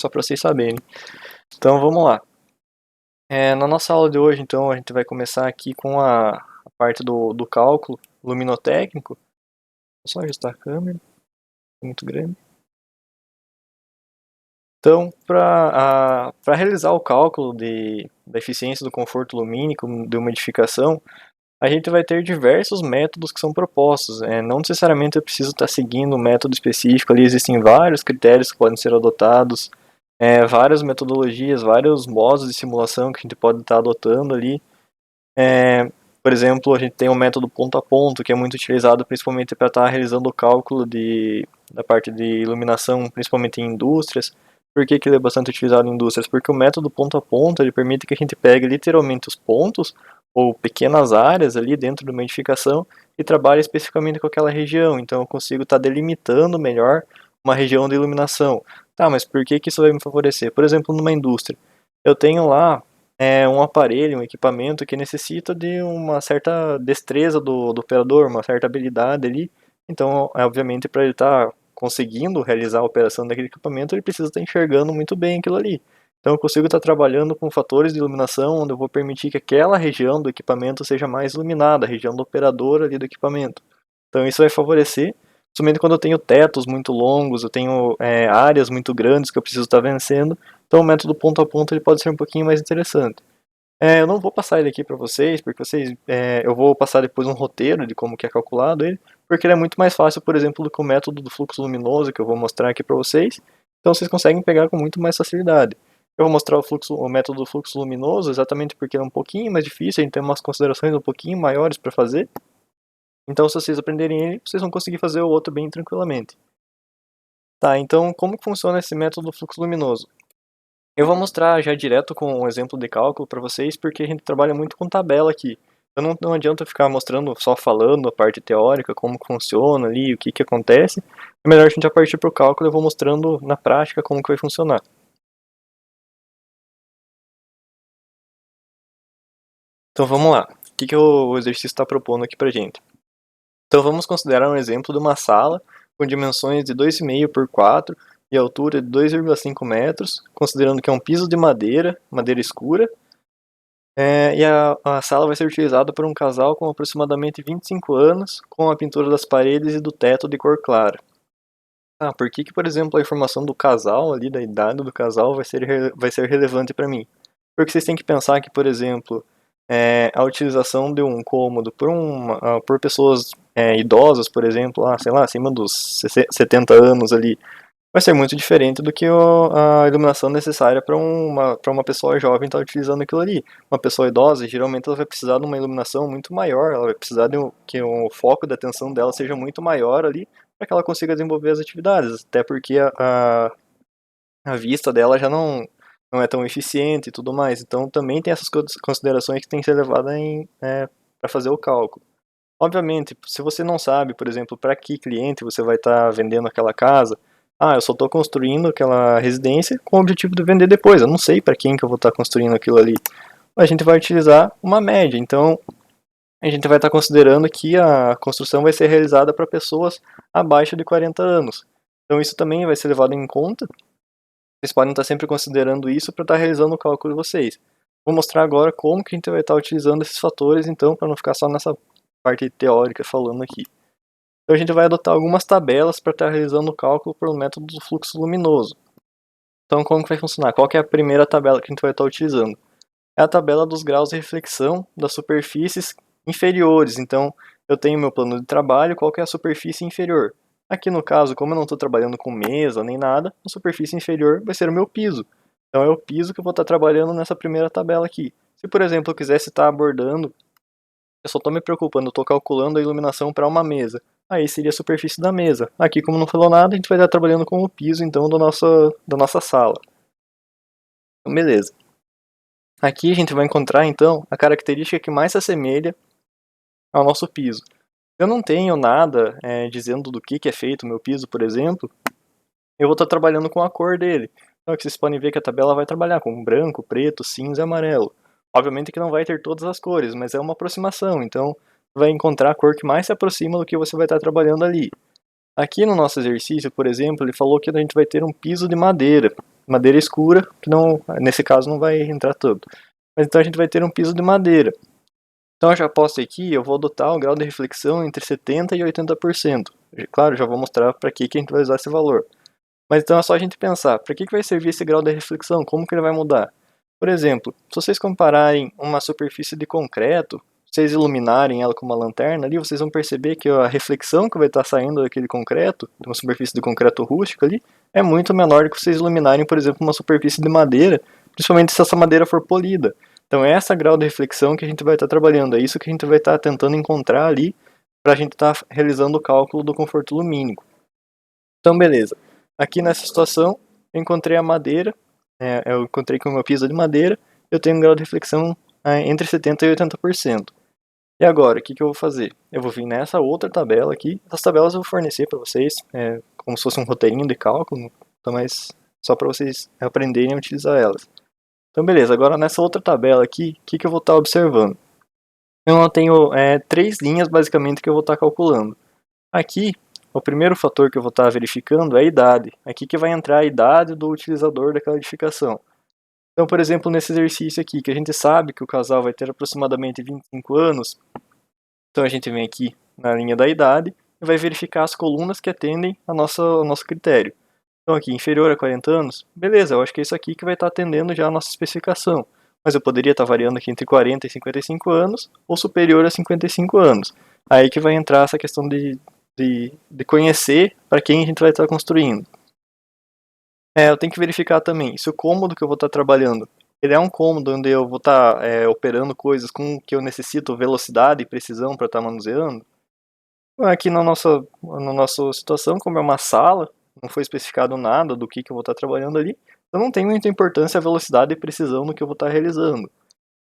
só para vocês saberem. Então vamos lá. Na nossa aula de hoje, então, a gente vai começar aqui com a parte do cálculo luminotécnico. Vou só ajustar a câmera, é muito grande. Então, para realizar o cálculo da eficiência do conforto lumínico de uma edificação, a gente vai ter diversos métodos que são propostos. Não necessariamente eu preciso estar seguindo um método específico, ali existem vários critérios que podem ser adotados, várias metodologias, vários modos de simulação que a gente pode estar adotando ali. Por exemplo, a gente tem o método ponto a ponto, que é muito utilizado principalmente para estar realizando o cálculo da parte de iluminação, principalmente em indústrias. Por que ele é bastante utilizado em indústrias? Porque o método ponto a ponto ele permite que a gente pegue literalmente os pontos ou pequenas áreas ali dentro de uma edificação e trabalhe especificamente com aquela região. Então eu consigo estar delimitando melhor uma região de iluminação. Tá, mas por que isso vai me favorecer? Por exemplo, numa indústria, eu tenho lá um aparelho, um equipamento que necessita de uma certa destreza do operador, uma certa habilidade ali. Então, obviamente, para ele estar conseguindo realizar a operação daquele equipamento, ele precisa estar enxergando muito bem aquilo ali. Então, eu consigo estar trabalhando com fatores de iluminação onde eu vou permitir que aquela região do equipamento seja mais iluminada, a região do operador ali do equipamento. Então, isso vai favorecer, principalmente quando eu tenho tetos muito longos, eu tenho áreas muito grandes que eu preciso estar vencendo. Então o método ponto a ponto ele pode ser um pouquinho mais interessante. Eu não vou passar ele aqui para vocês, porque eu vou passar depois um roteiro de como que é calculado ele, porque ele é muito mais fácil, por exemplo, do que o método do fluxo luminoso que eu vou mostrar aqui para vocês. Então vocês conseguem pegar com muito mais facilidade. Eu vou mostrar o método do fluxo luminoso exatamente porque ele é um pouquinho mais difícil, a gente tem umas considerações um pouquinho maiores para fazer. Então se vocês aprenderem ele, vocês vão conseguir fazer o outro bem tranquilamente. Tá, então como que funciona esse método do fluxo luminoso? Eu vou mostrar já direto com um exemplo de cálculo para vocês, porque a gente trabalha muito com tabela aqui. Então não adianta ficar mostrando, só falando a parte teórica, como funciona ali, o que acontece. É melhor a gente já partir para o cálculo e eu vou mostrando na prática como que vai funcionar. Então vamos lá. O que o exercício está propondo aqui para gente? Então vamos considerar um exemplo de uma sala com dimensões de 2,5 por 4 e altura de 2,5 metros, considerando que é um piso de madeira escura. E a sala vai ser utilizada por um casal com aproximadamente 25 anos, com a pintura das paredes e do teto de cor clara. Por que, por exemplo, a informação do casal, ali, da idade do casal, vai ser relevante para mim? Porque vocês têm que pensar que, por exemplo, a utilização de um cômodo por pessoas idosas, por exemplo, sei lá, acima dos 70 anos ali, vai ser muito diferente do que a iluminação necessária para uma pessoa jovem estar utilizando aquilo ali. Uma pessoa idosa, geralmente ela vai precisar de uma iluminação muito maior, ela vai precisar que o foco da atenção dela seja muito maior ali, para que ela consiga desenvolver as atividades, até porque a vista dela já não é tão eficiente e tudo mais. Então também tem essas considerações que tem que ser levadas para fazer o cálculo. Obviamente, se você não sabe, por exemplo, para que cliente você vai estar vendendo aquela casa, eu só estou construindo aquela residência com o objetivo de vender depois, eu não sei para quem que eu vou estar construindo aquilo ali. A gente vai utilizar uma média, então a gente vai estar considerando que a construção vai ser realizada para pessoas abaixo de 40 anos. Então isso também vai ser levado em conta, vocês podem estar sempre considerando isso para estar realizando o cálculo de vocês. Vou mostrar agora como que a gente vai estar utilizando esses fatores, então, para não ficar só nessa parte teórica falando aqui. Então a gente vai adotar algumas tabelas para estar realizando o cálculo pelo método do fluxo luminoso. Então como que vai funcionar? Qual que é a primeira tabela que a gente vai estar utilizando? É a tabela dos graus de reflexão das superfícies inferiores. Então eu tenho meu plano de trabalho, qual que é a superfície inferior? Aqui no caso, como eu não estou trabalhando com mesa nem nada, a superfície inferior vai ser o meu piso. Então é o piso que eu vou estar trabalhando nessa primeira tabela aqui. Se por exemplo eu quisesse estar abordando, eu só estou me preocupando, eu estou calculando a iluminação para uma mesa. Aí seria a superfície da mesa. Aqui, como não falou nada, a gente vai estar trabalhando com o piso, então, da nossa sala. Então, beleza. Aqui a gente vai encontrar, então, a característica que mais se assemelha ao nosso piso. Eu não tenho nada dizendo do que é feito o meu piso, por exemplo. Eu vou estar trabalhando com a cor dele. Então, aqui vocês podem ver que a tabela vai trabalhar com branco, preto, cinza e amarelo. Obviamente que não vai ter todas as cores, mas é uma aproximação. Então, vai encontrar a cor que mais se aproxima do que você vai estar trabalhando ali. Aqui no nosso exercício, por exemplo, ele falou que a gente vai ter um piso de madeira. madeira escura, que não, nesse caso não vai entrar tanto. Mas então a gente vai ter um piso de madeira. Então eu já posto aqui, eu vou adotar o grau de reflexão entre 70% e 80%. Claro, já vou mostrar para que a gente vai usar esse valor. Mas então é só a gente pensar, para que vai servir esse grau de reflexão? Como que ele vai mudar? Por exemplo, se vocês compararem uma superfície de concreto, vocês iluminarem ela com uma lanterna ali, vocês vão perceber que a reflexão que vai estar saindo daquele concreto, de uma superfície de concreto rústico ali, é muito menor do que vocês iluminarem, por exemplo, uma superfície de madeira, principalmente se essa madeira for polida. Então é esse grau de reflexão que a gente vai estar trabalhando, é isso que a gente vai estar tentando encontrar ali para a gente estar realizando o cálculo do conforto lumínico. Então beleza, aqui nessa situação eu encontrei a madeira, eu encontrei com o meu piso de madeira, eu tenho um grau de reflexão entre 70% e 80%. E agora, o que eu vou fazer? Eu vou vir nessa outra tabela aqui, essas tabelas eu vou fornecer para vocês, como se fosse um roteirinho de cálculo, então, mas só para vocês aprenderem a utilizar elas. Então beleza, agora nessa outra tabela aqui, o que eu vou estar observando? Eu tenho 3 linhas basicamente que eu vou estar calculando. Aqui, o primeiro fator que eu vou estar verificando é a idade. Aqui que vai entrar a idade do utilizador daquela edificação. Então, por exemplo, nesse exercício aqui, que a gente sabe que o casal vai ter aproximadamente 25 anos, então a gente vem aqui na linha da idade e vai verificar as colunas que atendem ao nosso critério. Então aqui, inferior a 40 anos, beleza, eu acho que é isso aqui que vai estar atendendo já a nossa especificação. Mas eu poderia estar variando aqui entre 40 e 55 anos, ou superior a 55 anos. Aí que vai entrar essa questão de conhecer para quem a gente vai estar construindo. Eu tenho que verificar também se o cômodo que eu vou estar trabalhando, ele é um cômodo onde eu vou estar operando coisas com que eu necessito velocidade e precisão para estar manuseando. Aqui na nossa situação, como é uma sala, não foi especificado nada do que eu vou estar trabalhando ali, então não tem muita importância a velocidade e precisão no que eu vou estar realizando.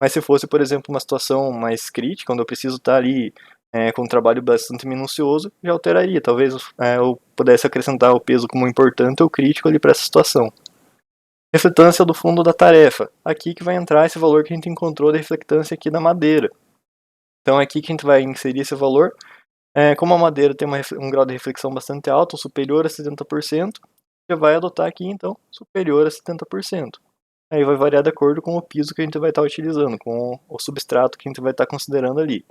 Mas se fosse, por exemplo, uma situação mais crítica, onde eu preciso estar ali com um trabalho bastante minucioso, já alteraria. Talvez eu pudesse acrescentar o peso como importante ou crítico ali para essa situação. Reflectância do fundo da tarefa. Aqui que vai entrar esse valor que a gente encontrou de reflectância aqui da madeira. Então é aqui que a gente vai inserir esse valor. Como a madeira tem um grau de reflexão bastante alto, superior a 70%, já vai adotar aqui então superior a 70%. Aí vai variar de acordo com o piso que a gente vai estar utilizando, com o substrato que a gente vai estar considerando ali.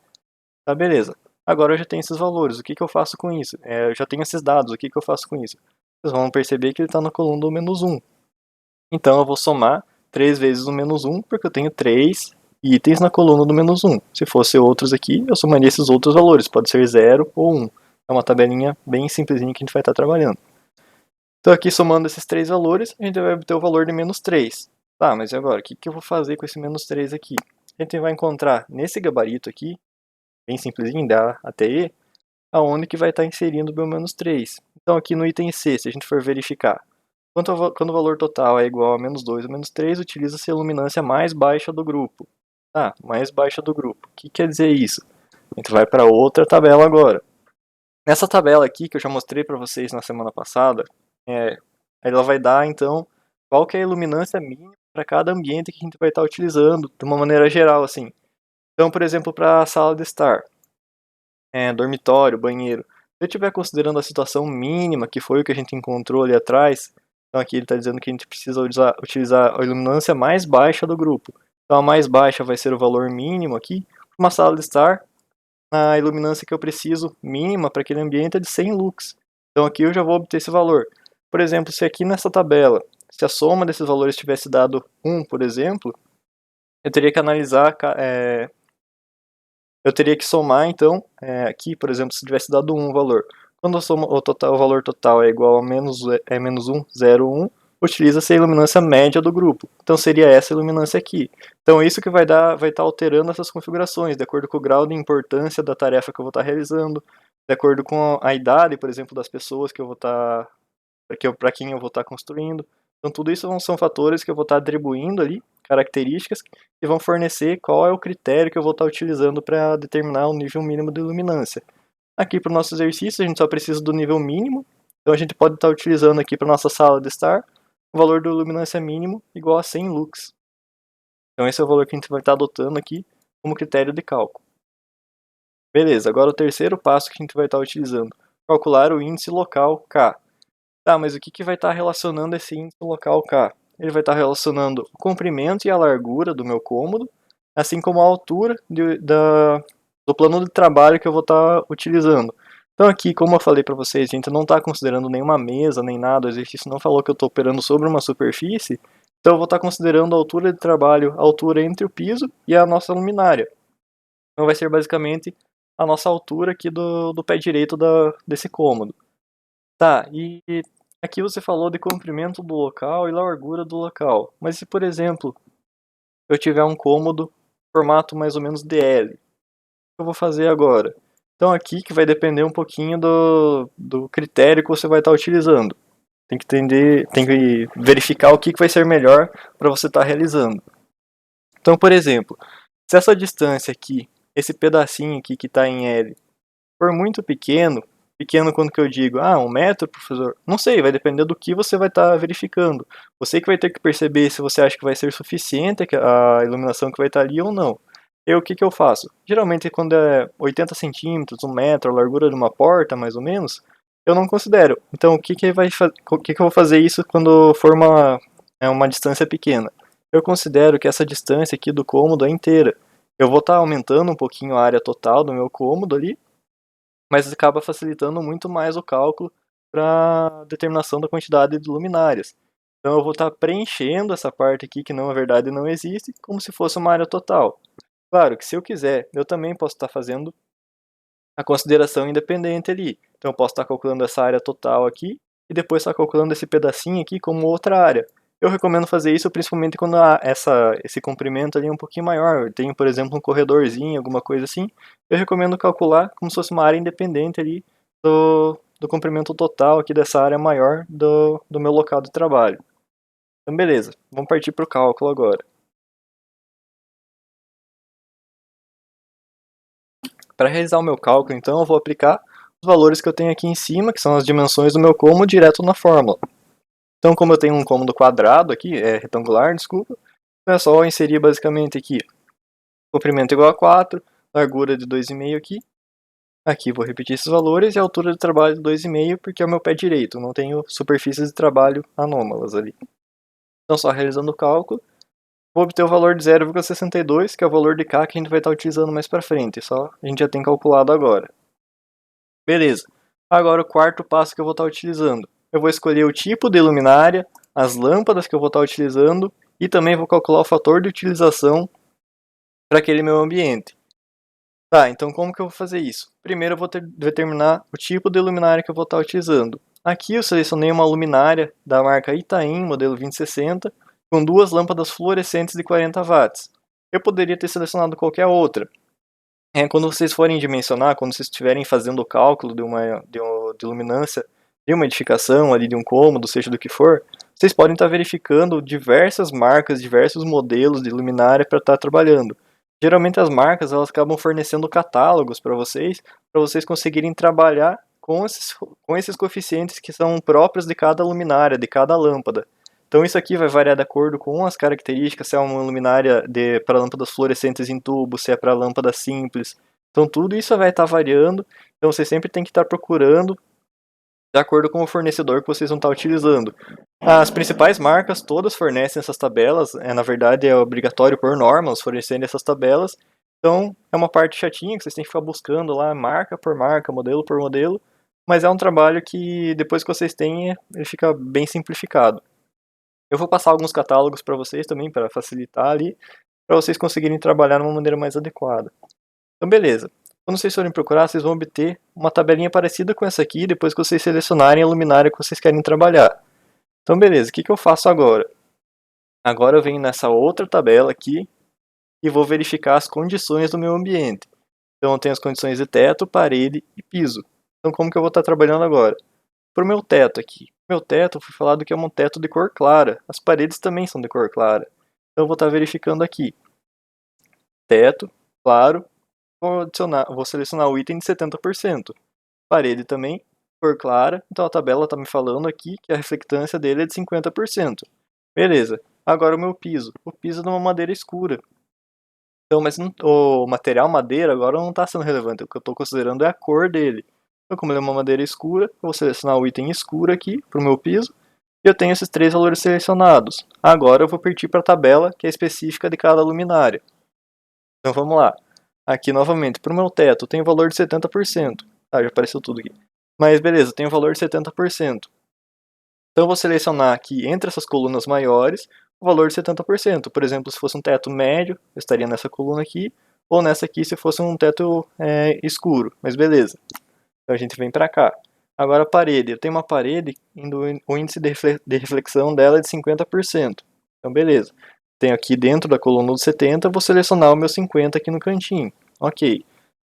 Tá, beleza. Agora eu já tenho esses valores, o que eu faço com isso? Eu já tenho esses dados, o que eu faço com isso? Vocês vão perceber que ele está na coluna do menos 1. Então eu vou somar 3 vezes o menos 1, porque eu tenho 3 itens na coluna do menos 1. Se fosse outros aqui, eu somaria esses outros valores, pode ser 0 ou 1. É uma tabelinha bem simplesinha que a gente vai estar trabalhando. Então aqui somando esses 3 valores, a gente vai obter o valor de menos 3. Tá, mas e agora? O que eu vou fazer com esse menos 3 aqui? A gente vai encontrar nesse gabarito aqui, bem simplesinho, da até E, aonde que vai estar inserindo o meu menos 3. Então aqui no item C, se a gente for verificar, quando o valor total é igual a menos 2 ou menos 3, utiliza-se a luminância mais baixa do grupo. Ah, mais baixa do grupo. O que quer dizer isso? A gente vai para outra tabela agora. Nessa tabela aqui, que eu já mostrei para vocês na semana passada, ela vai dar, então, qual que é a iluminância mínima para cada ambiente que a gente vai estar utilizando, de uma maneira geral, assim. Então, por exemplo, para a sala de estar, dormitório, banheiro, se eu estiver considerando a situação mínima, que foi o que a gente encontrou ali atrás, então aqui ele está dizendo que a gente precisa utilizar a iluminância mais baixa do grupo. Então a mais baixa vai ser o valor mínimo aqui. Uma sala de estar, a iluminância que eu preciso mínima para aquele ambiente é de 100 lux. Então aqui eu já vou obter esse valor. Por exemplo, se aqui nessa tabela, se a soma desses valores tivesse dado 1, por exemplo, eu teria que analisar, eu teria que somar, então, aqui, por exemplo, se tivesse dado 1 o valor. Quando o valor total é igual a menos 1, 0, 1, utiliza-se a iluminância média do grupo. Então seria essa iluminância aqui. Então isso que vai estar alterando essas configurações, de acordo com o grau de importância da tarefa que eu vou estar realizando, de acordo com a idade, por exemplo, das pessoas que eu vou estar, para quem eu vou estar construindo. Então tudo isso são fatores que eu vou estar atribuindo ali, características, que vão fornecer qual é o critério que eu vou estar utilizando para determinar o nível mínimo de luminância. Aqui para o nosso exercício a gente só precisa do nível mínimo, então a gente pode estar utilizando aqui para nossa sala de estar o valor de luminância mínimo igual a 100 lux. Então esse é o valor que a gente vai estar adotando aqui como critério de cálculo. Beleza, agora o terceiro passo que a gente vai estar utilizando, calcular o índice local K. Tá, mas o que vai estar relacionando esse índice local K? Ele vai estar relacionando o comprimento e a largura do meu cômodo, assim como a altura do plano de trabalho que eu vou estar utilizando. Então aqui, como eu falei para vocês, a gente não está considerando nenhuma mesa, nem nada, o exercício não falou que eu estou operando sobre uma superfície, então eu vou estar considerando a altura de trabalho, a altura entre o piso e a nossa luminária. Então vai ser basicamente a nossa altura aqui do pé direito desse cômodo. Tá, e aqui você falou de comprimento do local e largura do local. Mas se, por exemplo, eu tiver um cômodo formato mais ou menos DL, o que eu vou fazer agora? Então aqui que vai depender um pouquinho do critério que você vai estar utilizando. Tem que entender, tem que verificar o que vai ser melhor para você estar realizando. Então, por exemplo, se essa distância aqui, esse pedacinho aqui que está em L, for muito pequeno, pequeno quando que eu digo, 1 metro, professor? Não sei, vai depender do que você vai estar verificando. Você que vai ter que perceber se você acha que vai ser suficiente a iluminação que vai estar ali ou não. Eu, o que eu faço? Geralmente quando é 80 centímetros, 1 metro, a largura de uma porta, mais ou menos, eu não considero. Então o que eu vou fazer isso quando for uma distância pequena? Eu considero que essa distância aqui do cômodo é inteira. Eu vou estar aumentando um pouquinho a área total do meu cômodo ali, mas acaba facilitando muito mais o cálculo para determinação da quantidade de luminárias. Então eu vou estar preenchendo essa parte aqui que na verdade não existe, como se fosse uma área total. Claro que se eu quiser, eu também posso estar fazendo a consideração independente ali. Então eu posso estar calculando essa área total aqui e depois estar calculando esse pedacinho aqui como outra área. Eu recomendo fazer isso principalmente quando esse comprimento ali é um pouquinho maior. Eu tenho, por exemplo, um corredorzinho, alguma coisa assim. Eu recomendo calcular como se fosse uma área independente ali do comprimento total aqui dessa área maior do meu local de trabalho. Então beleza, vamos partir para o cálculo agora. Para realizar o meu cálculo, então, eu vou aplicar os valores que eu tenho aqui em cima, que são as dimensões do meu cômodo, direto na fórmula. Então, como eu tenho um cômodo quadrado aqui, retangular, desculpa, é só inserir basicamente aqui comprimento igual a 4, largura de 2,5 aqui. Aqui vou repetir esses valores e a altura de trabalho de 2,5, porque é o meu pé direito, não tenho superfícies de trabalho anômalas ali. Então, só realizando o cálculo, vou obter o valor de 0,62, que é o valor de K que a gente vai estar utilizando mais para frente, só a gente já tem calculado agora. Beleza. Agora o quarto passo que eu vou estar utilizando. Eu vou escolher o tipo de luminária, as lâmpadas que eu vou estar utilizando e também vou calcular o fator de utilização para aquele meu ambiente. Tá, então como que eu vou fazer isso? Primeiro eu vou determinar o tipo de luminária que eu vou estar utilizando. Aqui eu selecionei uma luminária da marca Itaim, modelo 2060, com duas lâmpadas fluorescentes de 40 watts. Eu poderia ter selecionado qualquer outra. Quando vocês forem dimensionar, quando vocês estiverem fazendo o cálculo de luminância de uma edificação, ali de um cômodo, seja do que for, vocês podem estar verificando diversas marcas, diversos modelos de luminária para estar trabalhando. Geralmente as marcas elas acabam fornecendo catálogos para vocês conseguirem trabalhar com esses coeficientes que são próprios de cada luminária, de cada lâmpada. Então isso aqui vai variar de acordo com as características, se é uma luminária para lâmpadas fluorescentes em tubo, se é para lâmpada simples. Então tudo isso vai estar variando, então você sempre tem que estar procurando de acordo com o fornecedor que vocês vão estar utilizando. As principais marcas todas fornecem essas tabelas, na verdade é obrigatório por norma elas fornecerem essas tabelas, então é uma parte chatinha que vocês têm que ficar buscando lá, marca por marca, modelo por modelo, mas é um trabalho que depois que vocês têm, ele fica bem simplificado. Eu vou passar alguns catálogos para vocês também, para facilitar ali, para vocês conseguirem trabalhar de uma maneira mais adequada. Então, beleza. Quando vocês forem procurar, vocês vão obter uma tabelinha parecida com essa aqui, depois que vocês selecionarem a luminária que vocês querem trabalhar. Então, beleza. O que eu faço agora? Agora eu venho nessa outra tabela aqui e vou verificar as condições do meu ambiente. Então, eu tenho as condições de teto, parede e piso. Então, como que eu vou estar trabalhando agora? Para o meu teto aqui. Meu teto foi falado que é um teto de cor clara. As paredes também são de cor clara. Então eu vou estar verificando aqui. Teto, claro. Vou selecionar o item de 70%. Parede também, cor clara. Então a tabela está me falando aqui que a reflectância dele é de 50%. Beleza. Agora o meu piso. O piso é de uma madeira escura. Então, mas o material madeira agora não está sendo relevante. O que eu estou considerando é a cor dele. Então, como ele é uma madeira escura, eu vou selecionar o item escuro aqui para o meu piso. E eu tenho esses 3 valores selecionados. Agora eu vou partir para a tabela que é específica de cada luminária. Então vamos lá. Aqui novamente, para o meu teto tem o valor de 70%. Ah, já apareceu tudo aqui. Mas beleza, tem o valor de 70%. Então eu vou selecionar aqui entre essas colunas maiores o valor de 70%. Por exemplo, se fosse um teto médio, eu estaria nessa coluna aqui, ou nessa aqui se fosse um teto escuro. Mas beleza. Então a gente vem para cá. Agora a parede. Eu tenho uma parede, o índice de reflexão dela é de 50%. Então beleza. Tenho aqui dentro da coluna do 70, vou selecionar o meu 50 aqui no cantinho. Ok.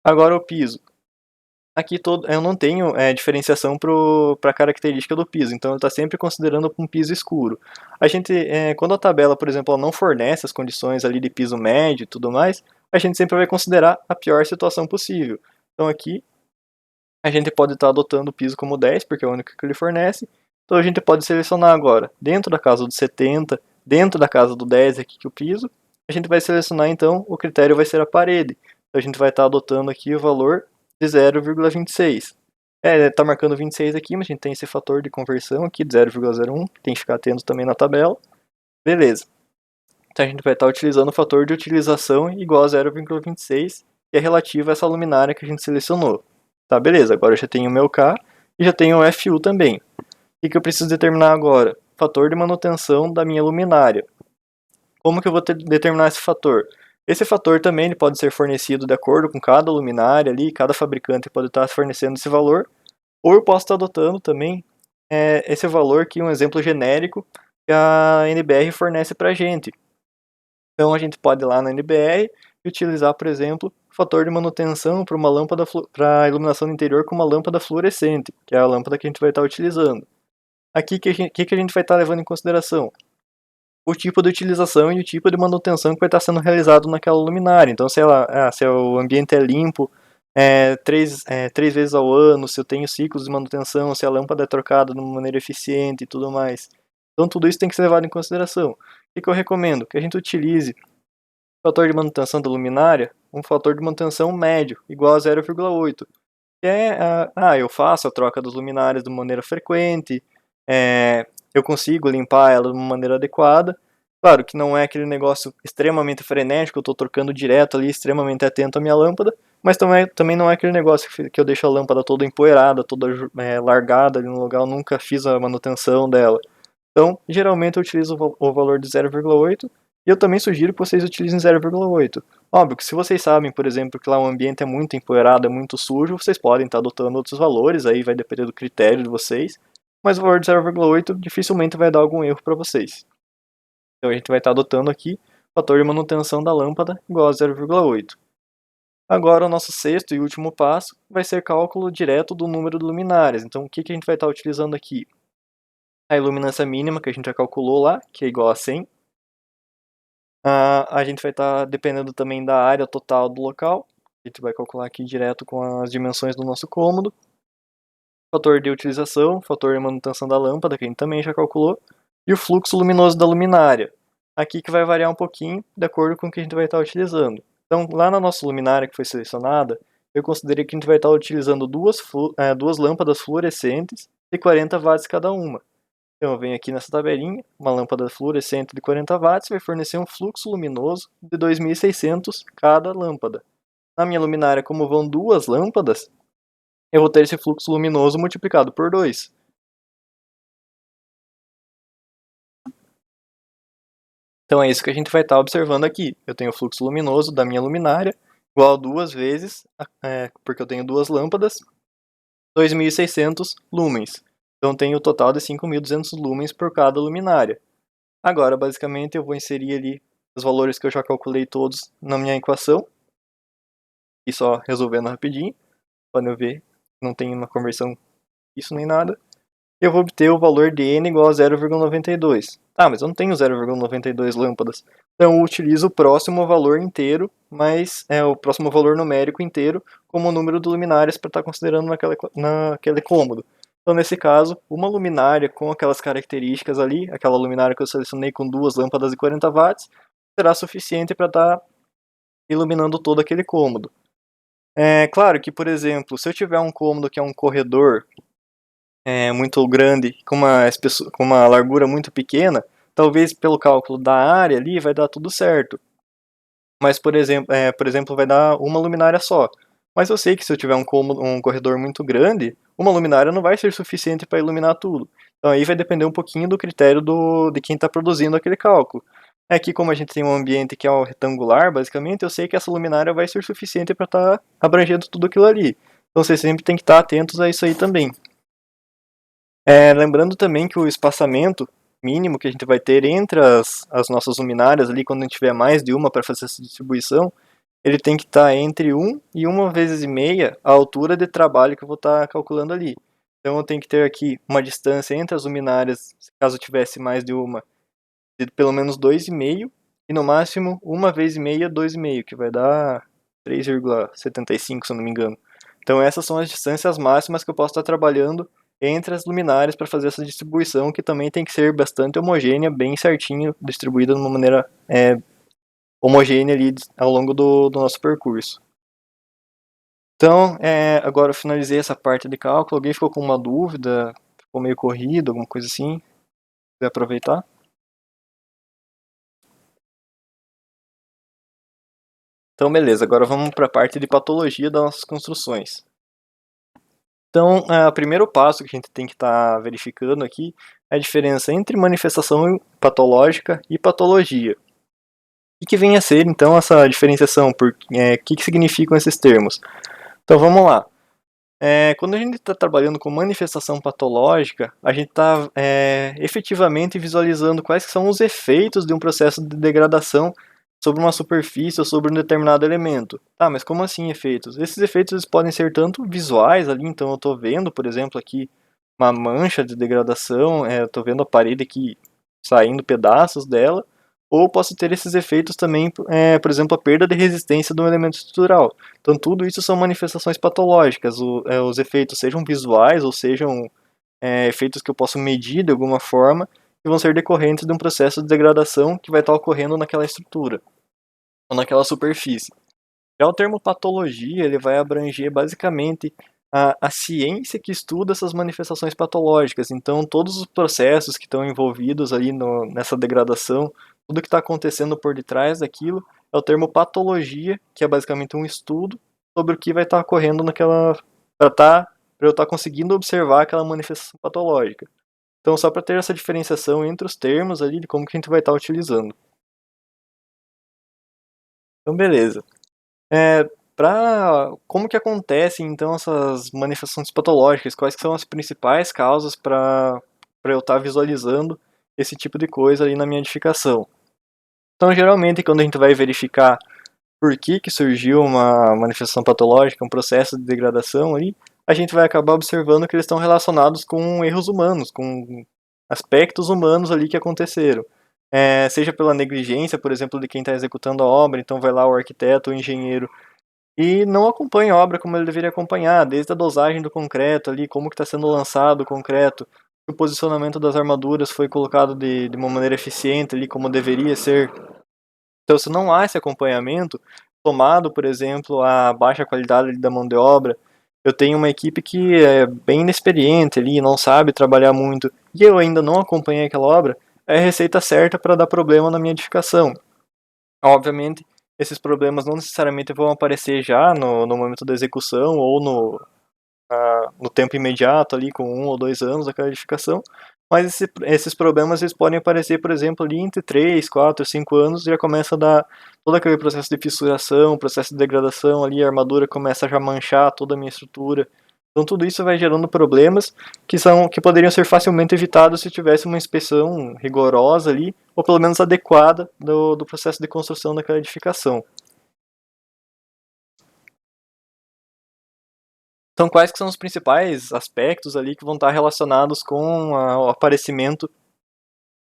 Agora o piso. Aqui eu não tenho diferenciação para a característica do piso, então ele está sempre considerando um piso escuro. Quando a tabela, por exemplo, ela não fornece as condições ali de piso médio e tudo mais, a gente sempre vai considerar a pior situação possível. Então aqui a gente pode estar adotando o piso como 10, porque é o único que ele fornece. Então a gente pode selecionar agora, dentro da casa do 70, dentro da casa do 10 aqui que é o piso, a gente vai selecionar então, o critério vai ser a parede. Então a gente vai estar adotando aqui o valor de 0,26. Está marcando 26 aqui, mas a gente tem esse fator de conversão aqui de 0,01, que tem que ficar atento também na tabela. Beleza. Então a gente vai estar utilizando o fator de utilização igual a 0,26, que é relativo a essa luminária que a gente selecionou. Tá, beleza, agora eu já tenho o meu K e já tenho o FU também. O que eu preciso determinar agora? Fator de manutenção da minha luminária. Como que eu vou determinar esse fator? Esse fator também ele pode ser fornecido de acordo com cada luminária ali, cada fabricante pode estar fornecendo esse valor, ou eu posso estar adotando também esse valor aqui, um exemplo genérico que a NBR fornece para a gente. Então a gente pode ir lá na NBR e utilizar, por exemplo, o fator de manutenção para uma lâmpada para iluminação do interior com uma lâmpada fluorescente, que é a lâmpada que a gente vai estar utilizando. Aqui que a gente vai estar levando em consideração? O tipo de utilização e o tipo de manutenção que vai estar sendo realizado naquela luminária. Então, se o ambiente é limpo 3 vezes ao ano, se eu tenho ciclos de manutenção, se a lâmpada é trocada de uma maneira eficiente e tudo mais. Então, tudo isso tem que ser levado em consideração. O que eu recomendo? Que a gente utilize o fator de manutenção da luminária, um fator de manutenção médio, igual a 0,8. Eu faço a troca das luminárias de maneira frequente, eu consigo limpar ela de uma maneira adequada. Claro que não é aquele negócio extremamente frenético, eu estou trocando direto ali, extremamente atento à minha lâmpada, mas também não é aquele negócio que eu deixo a lâmpada toda empoeirada, toda largada ali no lugar, eu nunca fiz a manutenção dela. Então, geralmente eu utilizo o valor de 0,8 e eu também sugiro que vocês utilizem 0,8. Óbvio que se vocês sabem, por exemplo, que lá o ambiente é muito empoeirado, é muito sujo, vocês podem estar adotando outros valores, aí vai depender do critério de vocês, mas o valor de 0,8 dificilmente vai dar algum erro para vocês. Então a gente vai estar adotando aqui o fator de manutenção da lâmpada igual a 0,8. Agora o nosso sexto e último passo vai ser cálculo direto do número de luminárias. Então o que a gente vai estar utilizando aqui? A iluminância mínima que a gente já calculou lá, que é igual a 100. A gente vai estar dependendo também da área total do local. A gente vai calcular aqui direto com as dimensões do nosso cômodo. Fator de utilização, fator de manutenção da lâmpada, que a gente também já calculou. E o fluxo luminoso da luminária. Aqui que vai variar um pouquinho de acordo com o que a gente vai estar utilizando. Então, lá na nossa luminária que foi selecionada, eu considerei que a gente vai estar utilizando duas lâmpadas fluorescentes de 40 watts cada uma. Então eu venho aqui nessa tabelinha, uma lâmpada fluorescente de 40 watts vai fornecer um fluxo luminoso de 2.600 cada lâmpada. Na minha luminária, como vão duas lâmpadas, eu vou ter esse fluxo luminoso multiplicado por 2. Então é isso que a gente vai estar observando aqui. Eu tenho o fluxo luminoso da minha luminária igual a 2 vezes, porque eu tenho duas lâmpadas, 2.600 lumens. Então tenho o total de 5.200 lumens por cada luminária. Agora, basicamente, eu vou inserir ali os valores que eu já calculei todos na minha equação. E só resolvendo rapidinho, podem ver, não tem uma conversão isso nem nada. Eu vou obter o valor de N igual a 0,92. Tá, mas eu não tenho 0,92 lâmpadas. Então eu utilizo o próximo valor inteiro, mas o próximo valor numérico inteiro, como o número de luminárias para estar considerando naquele cômodo. Então nesse caso, uma luminária com aquelas características ali, aquela luminária que eu selecionei com duas lâmpadas de 40 watts, será suficiente para estar iluminando todo aquele cômodo. É claro que, por exemplo, se eu tiver um cômodo que é um corredor muito grande, com uma largura muito pequena, talvez pelo cálculo da área ali vai dar tudo certo. Mas, por exemplo, vai dar uma luminária só. Mas eu sei que se eu tiver um corredor muito grande, uma luminária não vai ser suficiente para iluminar tudo. Então aí vai depender um pouquinho do critério de quem está produzindo aquele cálculo. Aqui, como a gente tem um ambiente que é o retangular, basicamente, eu sei que essa luminária vai ser suficiente para estar abrangendo tudo aquilo ali. Então vocês sempre tem que estar atentos a isso aí também. Lembrando também que o espaçamento mínimo que a gente vai ter entre as nossas luminárias ali, quando a gente tiver mais de uma para fazer essa distribuição, ele tem que estar entre 1 e 1,5 vezes a altura de trabalho que eu vou estar calculando ali. Então eu tenho que ter aqui uma distância entre as luminárias, caso eu tivesse mais de uma, de pelo menos 2,5 e no máximo 1,5 vezes 2,5, que vai dar 3,75, se eu não me engano. Então essas são as distâncias máximas que eu posso estar trabalhando entre as luminárias para fazer essa distribuição, que também tem que ser bastante homogênea, bem certinho, distribuída de uma maneira homogênea ali ao longo do nosso percurso. Então, agora eu finalizei essa parte de cálculo. Alguém ficou com uma dúvida? Ficou meio corrido, alguma coisa assim? Quer aproveitar? Então, beleza. Agora vamos para a parte de patologia das nossas construções. Então, o primeiro passo que a gente tem que estar verificando aqui é a diferença entre manifestação patológica e patologia. O que vem a ser, então, essa diferenciação? O que significam esses termos? Então, vamos lá. Quando a gente está trabalhando com manifestação patológica, a gente está efetivamente visualizando quais são os efeitos de um processo de degradação sobre uma superfície ou sobre um determinado elemento. Tá, mas como assim efeitos? Esses efeitos eles podem ser tanto visuais ali, então eu estou vendo, por exemplo, aqui uma mancha de degradação, eu estou vendo a parede aqui saindo pedaços dela, ou posso ter esses efeitos também, por exemplo, a perda de resistência de um elemento estrutural. Então, tudo isso são manifestações patológicas. Os efeitos sejam visuais ou sejam efeitos que eu posso medir de alguma forma, que vão ser decorrentes de um processo de degradação que vai estar ocorrendo naquela estrutura ou naquela superfície. Já o termo patologia ele vai abranger basicamente a ciência que estuda essas manifestações patológicas. Então, todos os processos que estão envolvidos ali nessa degradação, tudo que está acontecendo por detrás daquilo, é o termo patologia, que é basicamente um estudo sobre o que vai estar ocorrendo naquela. Para eu estar conseguindo observar aquela manifestação patológica. Então, só para ter essa diferenciação entre os termos ali de como que a gente vai estar utilizando. Então, beleza. Como que acontecem então essas manifestações patológicas? Quais que são as principais causas para eu estar visualizando esse tipo de coisa ali na minha edificação? Então, geralmente, quando a gente vai verificar por que surgiu uma manifestação patológica, um processo de degradação ali, a gente vai acabar observando que eles estão relacionados com erros humanos, com aspectos humanos ali que aconteceram. Seja pela negligência, por exemplo, de quem está executando a obra, então vai lá o arquiteto, o engenheiro e não acompanha a obra como ele deveria acompanhar, desde a dosagem do concreto ali, como que está sendo lançado o concreto, se o posicionamento das armaduras foi colocado de uma maneira eficiente ali, como deveria ser. Então, se não há esse acompanhamento, somado, por exemplo, à baixa qualidade da mão de obra, eu tenho uma equipe que é bem inexperiente ali, não sabe trabalhar muito, e eu ainda não acompanhei aquela obra, é a receita certa para dar problema na minha edificação. Obviamente, esses problemas não necessariamente vão aparecer já no momento da execução ou no tempo imediato ali com 1 ou 2 anos daquela edificação, mas esses problemas eles podem aparecer, por exemplo, ali entre 3, 4, 5 anos, já começa a dar todo aquele processo de fissuração, processo de degradação ali, a armadura começa a já manchar toda a minha estrutura. Então tudo isso vai gerando problemas que poderiam ser facilmente evitados se tivesse uma inspeção rigorosa ali, ou pelo menos adequada do processo de construção daquela edificação. Então, quais que são os principais aspectos ali que vão estar relacionados com o aparecimento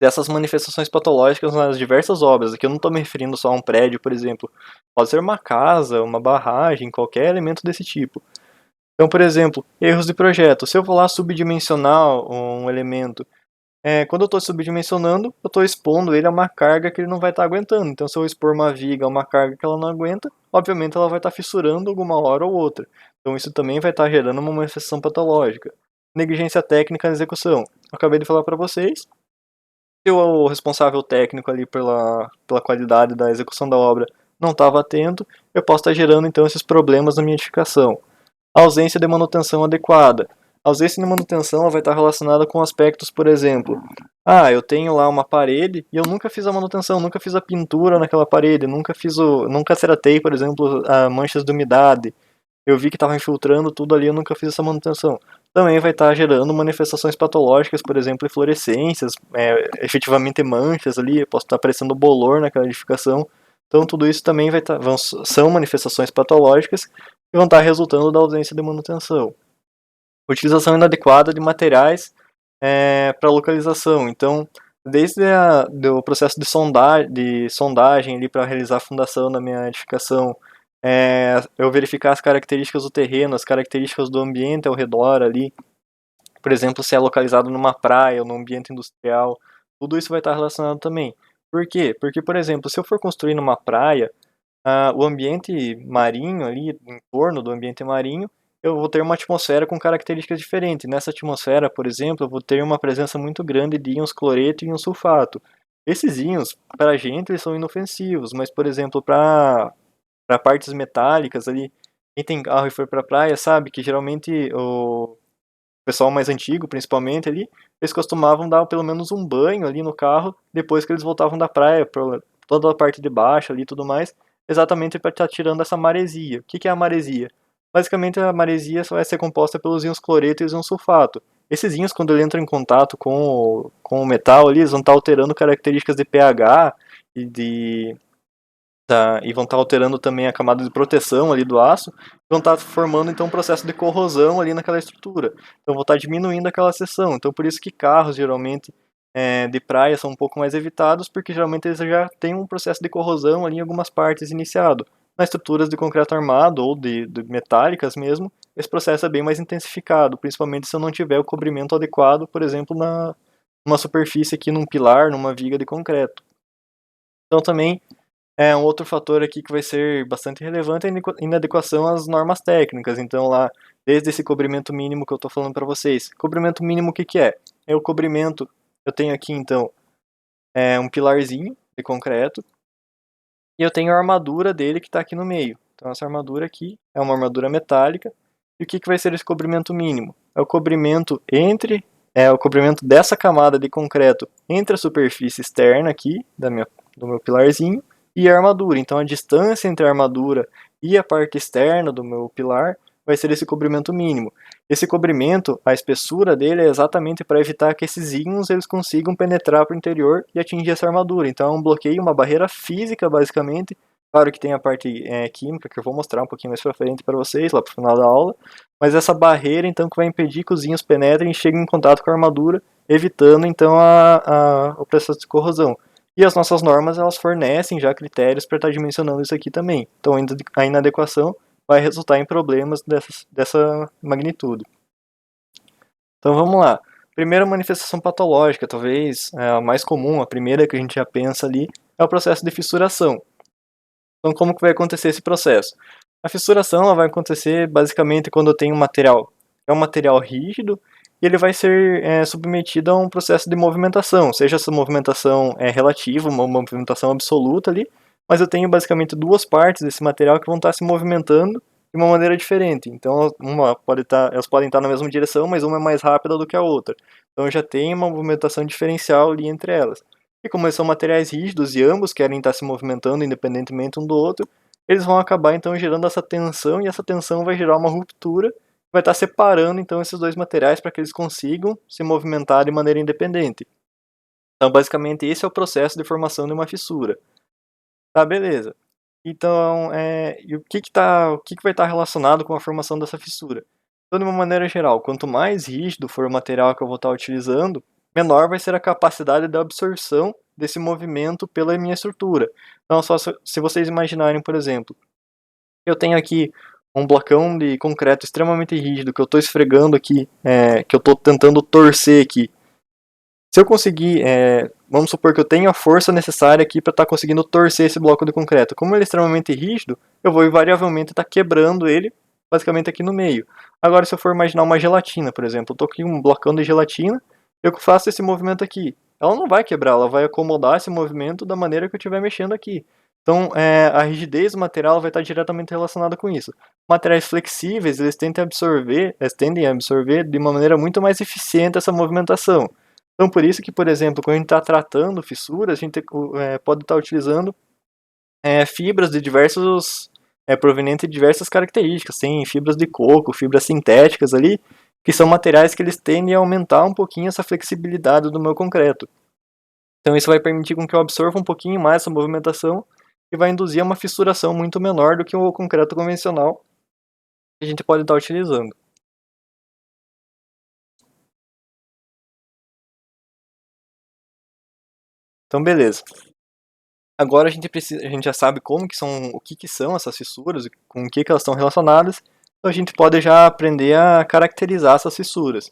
dessas manifestações patológicas nas diversas obras? Aqui eu não estou me referindo só a um prédio, por exemplo. Pode ser uma casa, uma barragem, qualquer elemento desse tipo. Então, por exemplo, erros de projeto. Se eu vou lá subdimensionar um elemento quando eu estou subdimensionando, eu estou expondo ele a uma carga que ele não vai estar aguentando. Então, se eu expor uma viga a uma carga que ela não aguenta, obviamente ela vai estar fissurando alguma hora ou outra. Então, isso também vai estar gerando uma manifestação patológica. Negligência técnica na execução. Eu acabei de falar para vocês. Se o responsável técnico ali pela qualidade da execução da obra não estava atento, eu posso estar gerando então esses problemas na minha edificação. Ausência de manutenção adequada. A ausência de manutenção vai estar relacionada com aspectos, por exemplo, eu tenho lá uma parede e eu nunca fiz a manutenção, nunca fiz a pintura naquela parede, nunca tratei, por exemplo, manchas de umidade. Eu vi que estava infiltrando tudo ali, eu nunca fiz essa manutenção. Também vai estar gerando manifestações patológicas, por exemplo, eflorescências, efetivamente manchas ali, posso estar aparecendo bolor naquela edificação. Então tudo isso também são manifestações patológicas que vão estar resultando da ausência de manutenção. Utilização inadequada de materiais para localização. Então, desde do processo de sondagem ali para realizar a fundação da minha edificação, eu verificar as características do terreno, as características do ambiente ao redor ali, por exemplo, se é localizado numa praia ou num ambiente industrial, tudo isso vai estar relacionado também. Por quê? Porque, por exemplo, se eu for construir numa praia, o ambiente marinho ali, em torno do ambiente marinho, eu vou ter uma atmosfera com características diferentes. Nessa atmosfera, por exemplo, eu vou ter uma presença muito grande de íons cloreto e íons sulfato. Esses íons, para a gente, eles são inofensivos, mas, por exemplo, para partes metálicas ali, quem tem carro e for para a praia sabe que geralmente o pessoal mais antigo, principalmente ali, eles costumavam dar pelo menos um banho ali no carro depois que eles voltavam da praia, por toda a parte de baixo ali e tudo mais, exatamente para estar tirando essa maresia. O que é a maresia? Basicamente a maresia só vai ser composta pelos íons cloreto e os íons sulfato. Esses íons, quando ele entra em contato com o metal ali, eles vão estar alterando características de pH e e vão estar alterando também a camada de proteção ali do aço, vão estar formando então um processo de corrosão ali naquela estrutura. Então vão estar diminuindo aquela seção. Então por isso que carros geralmente de praia são um pouco mais evitados, porque geralmente eles já têm um processo de corrosão ali em algumas partes iniciado. Nas estruturas de concreto armado ou de metálicas mesmo, esse processo é bem mais intensificado, principalmente se eu não tiver o cobrimento adequado, por exemplo, numa superfície aqui num pilar, numa viga de concreto. Então também um outro fator aqui que vai ser bastante relevante é a inadequação às normas técnicas. Então, lá, desde esse cobrimento mínimo que eu estou falando para vocês. Cobrimento mínimo, o que, que é? É o cobrimento, eu tenho aqui, então, um pilarzinho de concreto, e eu tenho a armadura dele que está aqui no meio. Então, essa armadura aqui é uma armadura metálica. E o que, que vai ser esse cobrimento mínimo? É o cobrimento dessa camada de concreto entre a superfície externa aqui, do meu pilarzinho, e a armadura. Então a distância entre a armadura e a parte externa do meu pilar vai ser esse cobrimento mínimo. Esse cobrimento, a espessura dele é exatamente para evitar que esses íons eles consigam penetrar para o interior e atingir essa armadura. Então é um bloqueio, uma barreira física basicamente. Claro que tem a parte química que eu vou mostrar um pouquinho mais para frente para vocês, lá para o final da aula. Mas essa barreira então que vai impedir que os íons penetrem e cheguem em contato com a armadura, evitando então o processo de corrosão. E as nossas normas elas fornecem já critérios para estar dimensionando isso aqui também. Então a inadequação vai resultar em problemas dessa magnitude. Então vamos lá. Primeira manifestação patológica, talvez a mais comum, a primeira que a gente já pensa ali, é o processo de fissuração. Então como que vai acontecer esse processo? A fissuração ela vai acontecer basicamente quando eu tenho um material, é um material rígido, e ele vai ser submetido a um processo de movimentação, seja essa movimentação relativa, uma movimentação absoluta ali, mas eu tenho basicamente duas partes desse material que vão estar se movimentando de uma maneira diferente. Então elas podem estar na mesma direção, mas uma é mais rápida do que a outra. Então eu já tenho uma movimentação diferencial ali entre elas. E como eles são materiais rígidos e ambos querem estar se movimentando independentemente um do outro, eles vão acabar então gerando essa tensão, e essa tensão vai gerar uma ruptura, vai estar separando então esses dois materiais para que eles consigam se movimentar de maneira independente. Então basicamente esse é o processo de formação de uma fissura. Tá, beleza. Então, e o que vai estar relacionado com a formação dessa fissura? Então, de uma maneira geral, quanto mais rígido for o material que eu vou estar utilizando, menor vai ser a capacidade de absorção desse movimento pela minha estrutura. Então, só se vocês imaginarem, por exemplo, eu tenho aqui um blocão de concreto extremamente rígido que eu estou esfregando aqui, que eu estou tentando torcer aqui. Se eu conseguir, vamos supor que eu tenho a força necessária aqui para estar conseguindo torcer esse bloco de concreto. Como ele é extremamente rígido, eu vou invariavelmente estar quebrando ele, basicamente aqui no meio. Agora, se eu for imaginar uma gelatina, por exemplo, eu estou aqui um blocão de gelatina, eu faço esse movimento aqui. Ela não vai quebrar, ela vai acomodar esse movimento da maneira que eu estiver mexendo aqui. Então, a rigidez do material vai estar diretamente relacionada com isso. Materiais flexíveis, eles tendem a absorver de uma maneira muito mais eficiente essa movimentação. Então, por isso que, por exemplo, quando a gente está tratando fissuras, a gente pode estar utilizando fibras de diversos, provenientes de diversas características. Tem fibras de coco, fibras sintéticas ali, que são materiais que eles tendem a aumentar um pouquinho essa flexibilidade do meu concreto. Então, isso vai permitir com que eu absorva um pouquinho mais essa movimentação e vai induzir a uma fissuração muito menor do que o concreto convencional que a gente pode estar utilizando. Então, beleza. Agora a gente já sabe como que são, o que são essas fissuras, com o que elas estão relacionadas, então a gente pode já aprender a caracterizar essas fissuras.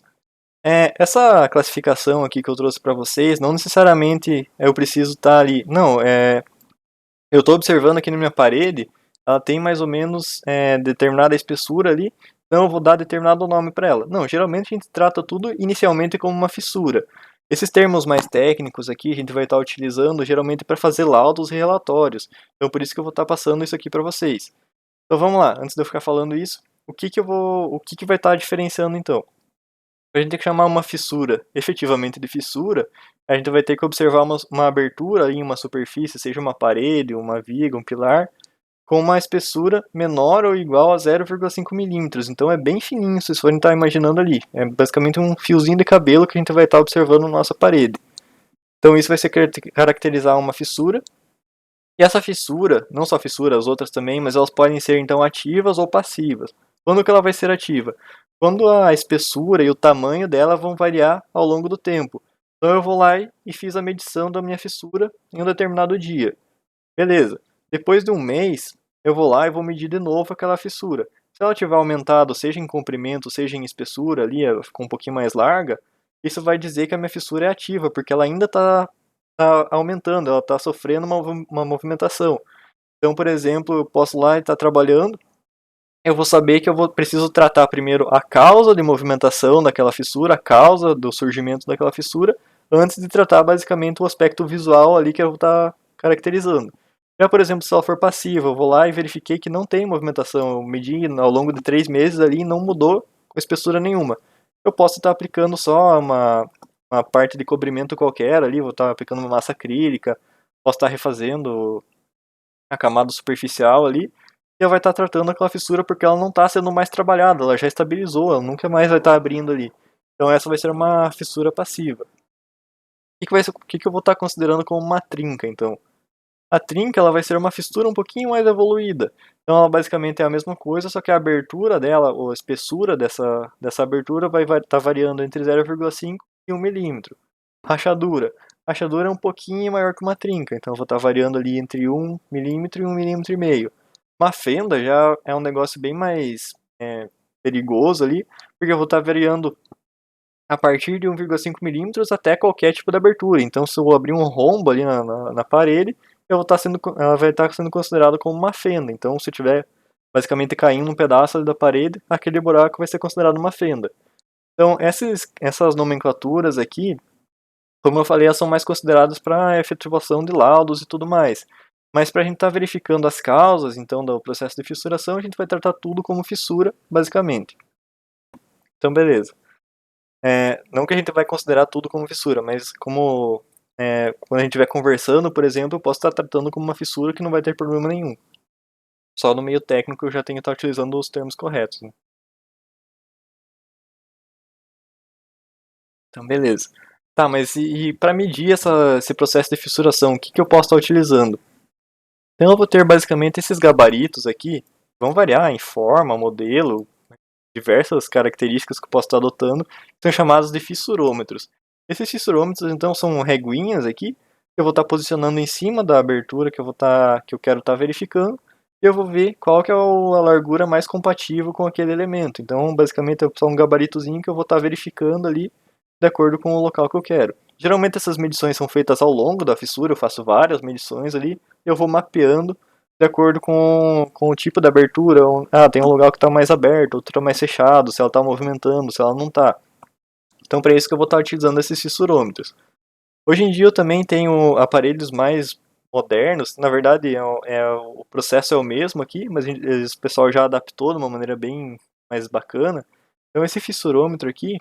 Essa classificação aqui que eu trouxe para vocês, não necessariamente eu preciso estar ali. Não, eu estou observando aqui na minha parede, ela tem mais ou menos determinada espessura ali, então eu vou dar determinado nome para ela. Não, geralmente a gente trata tudo inicialmente como uma fissura. Esses termos mais técnicos aqui a gente vai estar utilizando geralmente para fazer laudos e relatórios. Então por isso que eu vou estar passando isso aqui para vocês. Então vamos lá, antes de eu ficar falando isso, o que vai estar diferenciando então? Para a gente ter que chamar uma fissura efetivamente de fissura, a gente vai ter que observar uma abertura em uma superfície, seja uma parede, uma viga, um pilar, com uma espessura menor ou igual a 0,5 milímetros. Então é bem fininho, se vocês forem estar imaginando ali. É basicamente um fiozinho de cabelo que a gente vai estar observando na nossa parede. Então isso vai ser caracterizar uma fissura. E essa fissura, não só fissura, as outras também, mas elas podem ser então ativas ou passivas. Quando que ela vai ser ativa? Quando a espessura e o tamanho dela vão variar ao longo do tempo. Então eu vou lá e fiz a medição da minha fissura em um determinado dia. Beleza. Depois de um mês, eu vou lá e vou medir de novo aquela fissura. Se ela tiver aumentado, seja em comprimento, seja em espessura, ali ficou um pouquinho mais larga, isso vai dizer que a minha fissura é ativa, porque ela ainda está aumentando, ela está sofrendo uma movimentação. Então, por exemplo, eu posso lá estar trabalhando, eu vou saber que preciso tratar primeiro a causa de movimentação daquela fissura, a causa do surgimento daquela fissura, antes de tratar basicamente o aspecto visual ali que eu vou estar caracterizando. Já, por exemplo, se ela for passiva, eu vou lá e verifiquei que não tem movimentação, eu medi ao longo de 3 meses ali e não mudou com espessura nenhuma. Eu posso estar aplicando só uma parte de cobrimento qualquer ali, vou estar aplicando uma massa acrílica, posso estar refazendo a camada superficial ali, e ela vai estar tratando aquela fissura porque ela não está sendo mais trabalhada, ela já estabilizou, ela nunca mais vai estar abrindo ali. Então essa vai ser uma fissura passiva. O que eu vou estar considerando como uma trinca, então? A trinca ela vai ser uma fissura um pouquinho mais evoluída. Então ela basicamente é a mesma coisa, só que a abertura dela, ou a espessura dessa abertura vai estar variando entre 0,5 e 1 milímetro. Rachadura. Rachadura é um pouquinho maior que uma trinca, então eu vou estar variando ali entre 1 milímetro e 1 milímetro e meio. Uma fenda já é um negócio bem mais perigoso ali, porque eu vou estar variando a partir de 1,5 milímetros até qualquer tipo de abertura. Então, se eu abrir um rombo ali na parede, ela vai estar sendo considerada como uma fenda. Então, se tiver basicamente caindo um pedaço ali da parede, aquele buraco vai ser considerado uma fenda. Então, essas nomenclaturas aqui, como eu falei, elas são mais consideradas para efetivação de laudos e tudo mais. Mas para a gente estar verificando as causas, então, do processo de fissuração, a gente vai tratar tudo como fissura, basicamente. Então, beleza. Não que a gente vai considerar tudo como fissura, mas como quando a gente estiver conversando, por exemplo, eu posso estar tratando como uma fissura que não vai ter problema nenhum. Só no meio técnico eu já tenho que estar utilizando os termos corretos. Né? Então, beleza. Tá, mas e para medir esse processo de fissuração, o que eu posso estar utilizando? Então eu vou ter basicamente esses gabaritos aqui, vão variar em forma, modelo, diversas características que eu posso estar adotando, que são chamados de fissurômetros. Esses fissurômetros então são reguinhas aqui, que eu vou estar posicionando em cima da abertura que eu quero estar verificando, e eu vou ver qual que é a largura mais compatível com aquele elemento. Então basicamente é só um gabaritozinho que eu vou estar verificando ali de acordo com o local que eu quero. Geralmente essas medições são feitas ao longo da fissura, eu faço várias medições ali, e eu vou mapeando de acordo com o tipo de abertura. Tem um lugar que está mais aberto, outro está mais fechado, se ela está movimentando, se ela não está. Então para isso que eu vou estar utilizando esses fissurômetros. Hoje em dia eu também tenho aparelhos mais modernos, na verdade o processo é o mesmo aqui, mas o pessoal já adaptou de uma maneira bem mais bacana. Então esse fissurômetro aqui,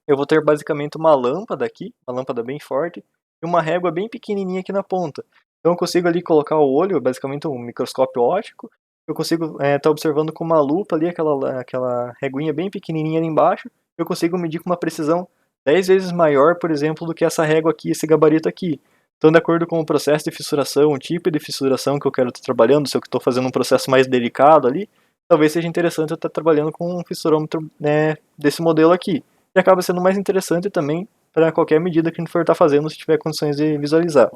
eu vou ter basicamente uma lâmpada aqui, uma lâmpada bem forte, e uma régua bem pequenininha aqui na ponta. Então eu consigo ali colocar o olho, basicamente um microscópio óptico, eu consigo estar observando com uma lupa ali aquela reguinha bem pequenininha ali embaixo, eu consigo medir com uma precisão 10 vezes maior, por exemplo, do que essa régua aqui, esse gabarito aqui. Então, de acordo com o processo de fissuração, o tipo de fissuração que eu quero estar trabalhando, se eu estou fazendo um processo mais delicado ali, talvez seja interessante eu estar trabalhando com um fissurômetro, né, desse modelo aqui. E acaba sendo mais interessante também para qualquer medida que a gente for estar fazendo, se tiver condições de visualizar.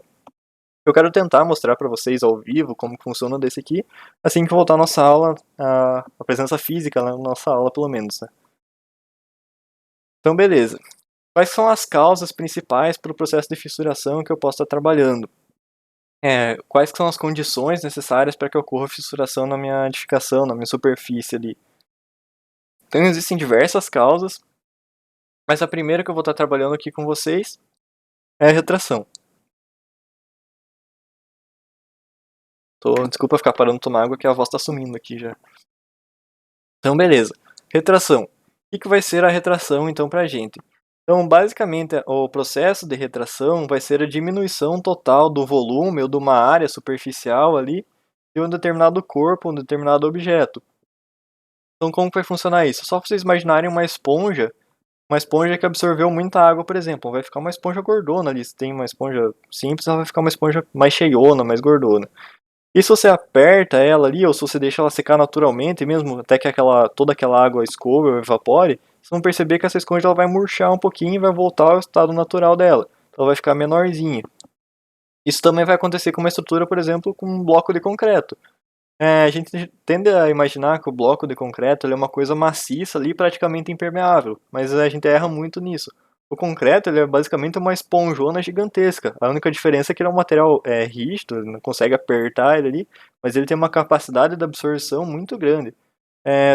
Eu quero tentar mostrar para vocês ao vivo como funciona desse aqui, assim que voltar a nossa aula, a presença física na nossa aula pelo menos, né? Então beleza. Quais são as causas principais para o processo de fissuração que eu posso estar trabalhando? Quais são as condições necessárias para que ocorra fissuração na minha edificação, na minha superfície ali? Então existem diversas causas, mas a primeira que eu vou estar trabalhando aqui com vocês é a retração. Desculpa ficar parando de tomar água que a voz está sumindo aqui já. Então beleza. Retração. O que vai ser a retração então para a gente? Então basicamente o processo de retração vai ser a diminuição total do volume ou de uma área superficial ali de um determinado corpo, um determinado objeto. Então como vai funcionar isso? Só vocês imaginarem uma esponja que absorveu muita água, por exemplo, vai ficar uma esponja gordona ali. Se tem uma esponja simples, ela vai ficar uma esponja mais cheiona, mais gordona. E se você aperta ela ali, ou se você deixa ela secar naturalmente, mesmo até que toda aquela água escorra ou evapore, vocês vão perceber que essa esponja ela vai murchar um pouquinho e vai voltar ao estado natural dela. Então ela vai ficar menorzinha. Isso também vai acontecer com uma estrutura, por exemplo, com um bloco de concreto. A gente tende a imaginar que o bloco de concreto ele é uma coisa maciça ali, praticamente impermeável, mas a gente erra muito nisso. O concreto ele é basicamente uma esponjona gigantesca. A única diferença é que ele é um material rígido, não consegue apertar ele ali, mas ele tem uma capacidade de absorção muito grande.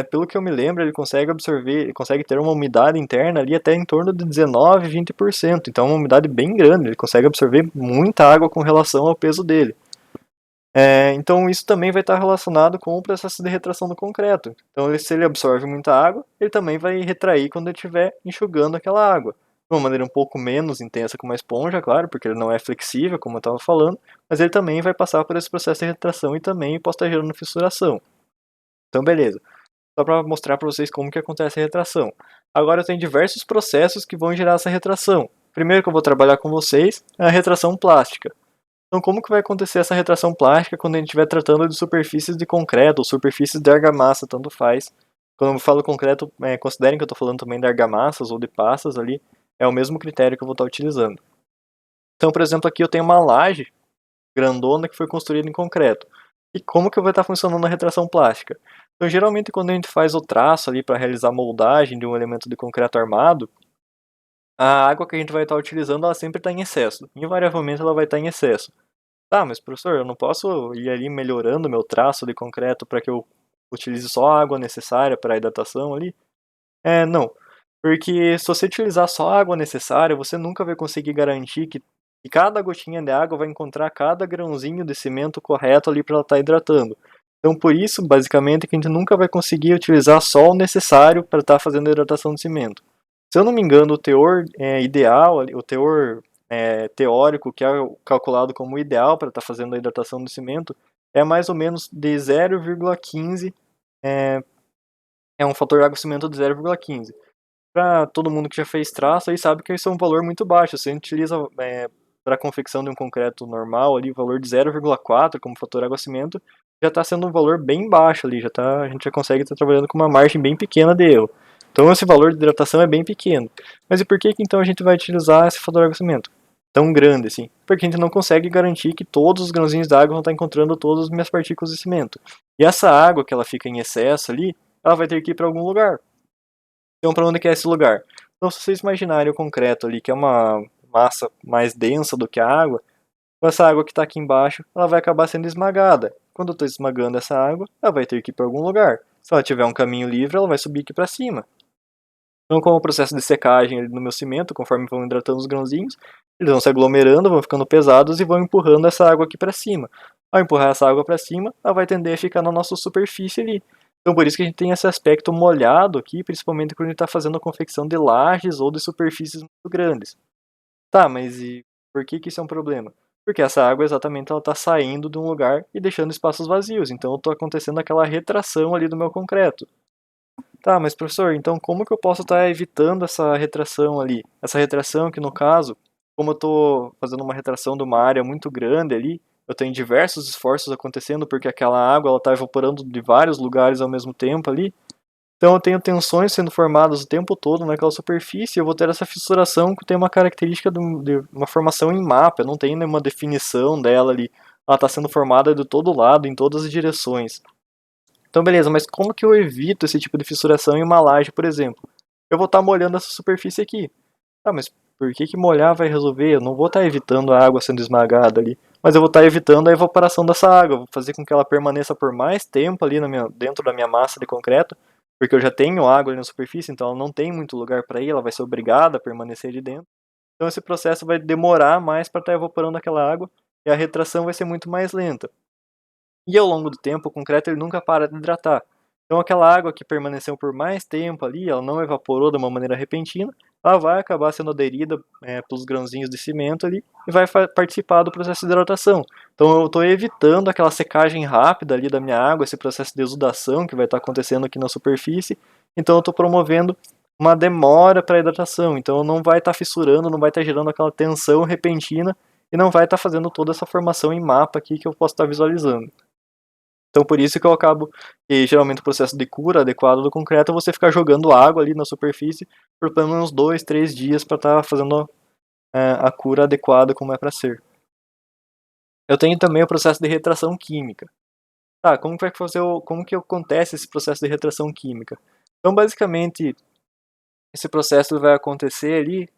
Pelo que eu me lembro, ele consegue absorver, ele consegue ter uma umidade interna ali até em torno de 19, 20%. Então é uma umidade bem grande, ele consegue absorver muita água com relação ao peso dele. Então isso também vai estar relacionado com o processo de retração do concreto. Então se ele absorve muita água, ele também vai retrair quando ele estiver enxugando aquela água. De uma maneira um pouco menos intensa que uma esponja, claro, porque ele não é flexível, como eu estava falando, mas ele também vai passar por esse processo de retração e também pode estar gerando fissuração. Então beleza. Só para mostrar para vocês como que acontece a retração. Agora eu tenho diversos processos que vão gerar essa retração. Primeiro que eu vou trabalhar com vocês é a retração plástica. Então, como que vai acontecer essa retração plástica quando a gente estiver tratando de superfícies de concreto ou superfícies de argamassa, tanto faz. Quando eu falo concreto, considerem que eu estou falando também de argamassas ou de passas ali, é o mesmo critério que eu vou estar utilizando. Então, por exemplo, aqui eu tenho uma laje grandona que foi construída em concreto. E como que vai estar funcionando a retração plástica? Então, geralmente, quando a gente faz o traço ali para realizar a moldagem de um elemento de concreto armado, a água que a gente vai estar utilizando, ela sempre está em excesso. Invariavelmente, ela vai estar em excesso. Tá, mas professor, eu não posso ir ali melhorando meu traço de concreto para que eu utilize só a água necessária para a hidratação ali? Não. Porque se você utilizar só a água necessária, você nunca vai conseguir garantir que cada gotinha de água vai encontrar cada grãozinho de cimento correto ali para ela estar hidratando. Então, por isso, basicamente, que a gente nunca vai conseguir utilizar só o necessário para estar fazendo a hidratação do cimento. Se eu não me engano, o teor ideal, o teor teórico que é calculado como ideal para estar fazendo a hidratação do cimento é mais ou menos de 0,15, é um fator água-cimento de 0,15. Para todo mundo que já fez traço aí sabe que isso é um valor muito baixo. Se a gente utiliza para a confecção de um concreto normal ali, o valor de 0,4 como fator água-cimento, já está sendo um valor bem baixo ali, a gente já consegue estar trabalhando com uma margem bem pequena de erro. Então esse valor de hidratação é bem pequeno. Mas e por que então a gente vai utilizar esse fator água-cimento tão grande assim? Porque a gente não consegue garantir que todos os grãozinhos d'água vão estar encontrando todas as minhas partículas de cimento. E essa água que ela fica em excesso ali, ela vai ter que ir para algum lugar. Então, para onde que é esse lugar? Então, se vocês imaginarem o concreto ali, que é uma massa mais densa do que a água, essa água que está aqui embaixo, ela vai acabar sendo esmagada. Quando eu estou esmagando essa água, ela vai ter que ir para algum lugar. Se ela tiver um caminho livre, ela vai subir aqui para cima. Então, com o processo de secagem ali no meu cimento, conforme vão hidratando os grãozinhos, eles vão se aglomerando, vão ficando pesados e vão empurrando essa água aqui para cima. Ao empurrar essa água para cima, ela vai tender a ficar na nossa superfície ali. Então, por isso que a gente tem esse aspecto molhado aqui, principalmente quando a gente está fazendo a confecção de lajes ou de superfícies muito grandes. Tá, mas e por que isso é um problema? Porque essa água exatamente ela está saindo de um lugar e deixando espaços vazios. Então, está acontecendo aquela retração ali do meu concreto. Tá, mas professor, então como que eu posso estar evitando essa retração ali? Essa retração que no caso, como eu estou fazendo uma retração de uma área muito grande ali, eu tenho diversos esforços acontecendo porque aquela água ela está evaporando de vários lugares ao mesmo tempo ali. Então eu tenho tensões sendo formadas o tempo todo naquela superfície, eu vou ter essa fissuração que tem uma característica de uma formação em mapa, eu não tenho nenhuma definição dela ali. Ela está sendo formada de todo lado, em todas as direções. Então, beleza, mas como que eu evito esse tipo de fissuração em uma laje, por exemplo? Eu vou estar molhando essa superfície aqui. Ah, mas por que molhar vai resolver? Eu não vou estar evitando a água sendo esmagada ali, mas eu vou estar evitando a evaporação dessa água. Vou fazer com que ela permaneça por mais tempo ali dentro da minha massa de concreto, porque eu já tenho água ali na superfície, então ela não tem muito lugar para ir, ela vai ser obrigada a permanecer ali dentro. Então esse processo vai demorar mais para estar evaporando aquela água e a retração vai ser muito mais lenta. E ao longo do tempo, o concreto ele nunca para de hidratar. Então aquela água que permaneceu por mais tempo ali, ela não evaporou de uma maneira repentina, ela vai acabar sendo aderida pelos grãozinhos de cimento ali e vai participar do processo de hidratação. Então eu estou evitando aquela secagem rápida ali da minha água, esse processo de exudação que vai estar acontecendo aqui na superfície. Então eu estou promovendo uma demora para a hidratação. Então não vai estar fissurando, não vai estar gerando aquela tensão repentina e não vai estar fazendo toda essa formação em mapa aqui que eu posso estar visualizando. Então por isso que eu acabo, e geralmente o processo de cura adequado do concreto é você ficar jogando água ali na superfície por pelo menos 2, 3 dias para estar fazendo a cura adequada como é para ser. Eu tenho também o processo de retração química. Tá, como que vai fazer como que acontece esse processo de retração química? Então basicamente esse processo vai acontecer ali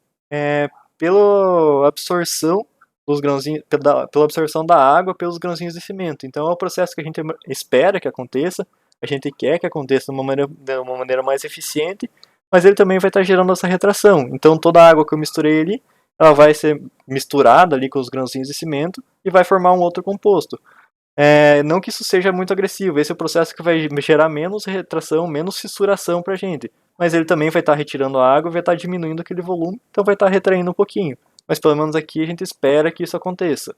pela absorção dos grãozinhos, pela absorção da água pelos grãozinhos de cimento. Então é o processo que a gente espera que aconteça, a gente quer que aconteça de uma maneira mais eficiente, mas ele também vai estar gerando essa retração. Então toda a água que eu misturei ali, ela vai ser misturada ali com os grãozinhos de cimento e vai formar um outro composto. Não que isso seja muito agressivo, esse é o processo que vai gerar menos retração, menos fissuração para a gente. Mas ele também vai estar retirando a água e vai estar diminuindo aquele volume, então vai estar retraindo um pouquinho. Mas pelo menos aqui a gente espera que isso aconteça.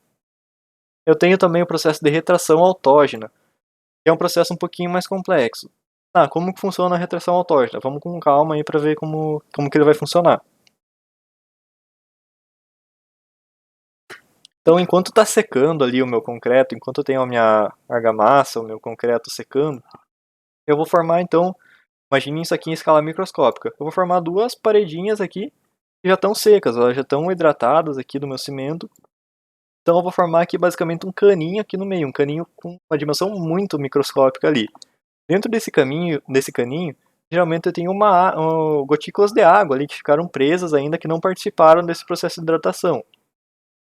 Eu tenho também o processo de retração autógena, que é um processo um pouquinho mais complexo. Como que funciona a retração autógena? Vamos com calma aí para ver como que ele vai funcionar. Então, enquanto está secando ali o meu concreto, enquanto eu tenho a minha argamassa, o meu concreto secando, eu vou formar então, imagine isso aqui em escala microscópica. Eu vou formar duas paredinhas aqui que já estão secas, elas já estão hidratadas aqui do meu cimento. Então eu vou formar aqui basicamente um caninho aqui no meio, um caninho com uma dimensão muito microscópica ali. Dentro desse caninho, geralmente eu tenho gotículas de água ali que ficaram presas ainda, que não participaram desse processo de hidratação.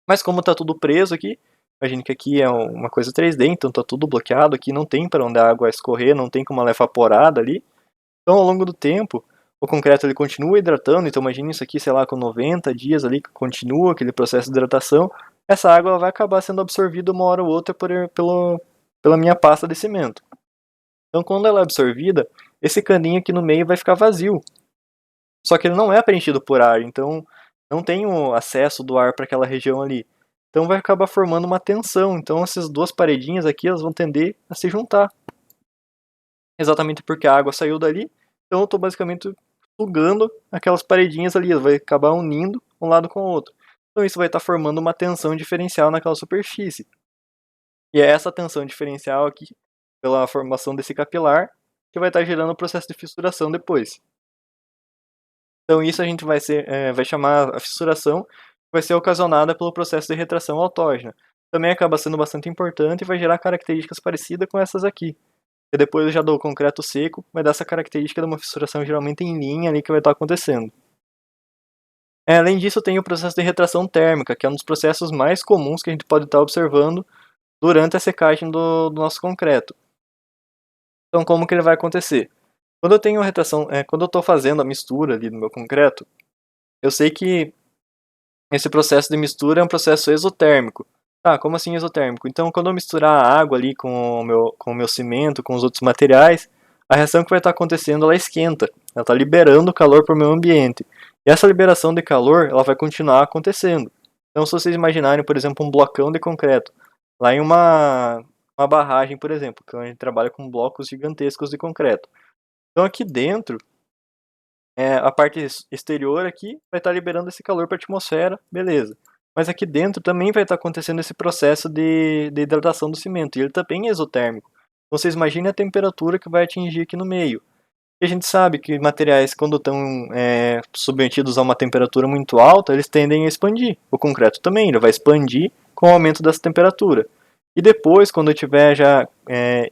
Mas como está tudo preso aqui, imagine que aqui é uma coisa 3D, então está tudo bloqueado, aqui não tem para onde a água escorrer, não tem como ela evaporar dali. Então ao longo do tempo, o concreto ele continua hidratando, então imagine isso aqui, sei lá, com 90 dias ali, que continua aquele processo de hidratação, essa água ela vai acabar sendo absorvida uma hora ou outra pela minha pasta de cimento. Então quando ela é absorvida, esse caninho aqui no meio vai ficar vazio. Só que ele não é preenchido por ar, então não tem o acesso do ar para aquela região ali. Então vai acabar formando uma tensão. Então essas duas paredinhas aqui elas vão tender a se juntar. Exatamente porque a água saiu dali. Então eu estou basicamente sugando aquelas paredinhas ali. Vai acabar unindo um lado com o outro. Então isso vai estar formando uma tensão diferencial naquela superfície. E é essa tensão diferencial aqui, pela formação desse capilar, que vai estar gerando o processo de fissuração depois. Então isso a gente vai chamar a fissuração, vai ser ocasionada pelo processo de retração autógena. Também acaba sendo bastante importante e vai gerar características parecidas com essas aqui. E depois eu já dou o concreto seco, vai dar essa característica de uma fissuração geralmente em linha ali que vai estar acontecendo. Além disso, tem o processo de retração térmica, que é um dos processos mais comuns que a gente pode estar observando durante a secagem do nosso concreto. Então, como que ele vai acontecer? Quando eu tenho retração, quando eu estou fazendo a mistura ali no meu concreto, eu sei que esse processo de mistura é um processo exotérmico. Ah, como assim exotérmico? Então, quando eu misturar a água ali com o meu cimento, com os outros materiais, a reação que vai estar acontecendo, ela esquenta. Ela está liberando calor para o meio ambiente. E essa liberação de calor, ela vai continuar acontecendo. Então, se vocês imaginarem, por exemplo, um blocão de concreto, lá em uma barragem, por exemplo, que a gente trabalha com blocos gigantescos de concreto. Então, aqui dentro, a parte exterior aqui vai estar liberando esse calor para a atmosfera, beleza. Mas aqui dentro também vai estar acontecendo esse processo de hidratação do cimento, e ele também é exotérmico. Então, vocês imaginem a temperatura que vai atingir aqui no meio. E a gente sabe que materiais, quando estão submetidos a uma temperatura muito alta, eles tendem a expandir. O concreto também, ele vai expandir com o aumento dessa temperatura. E depois, quando eu tiver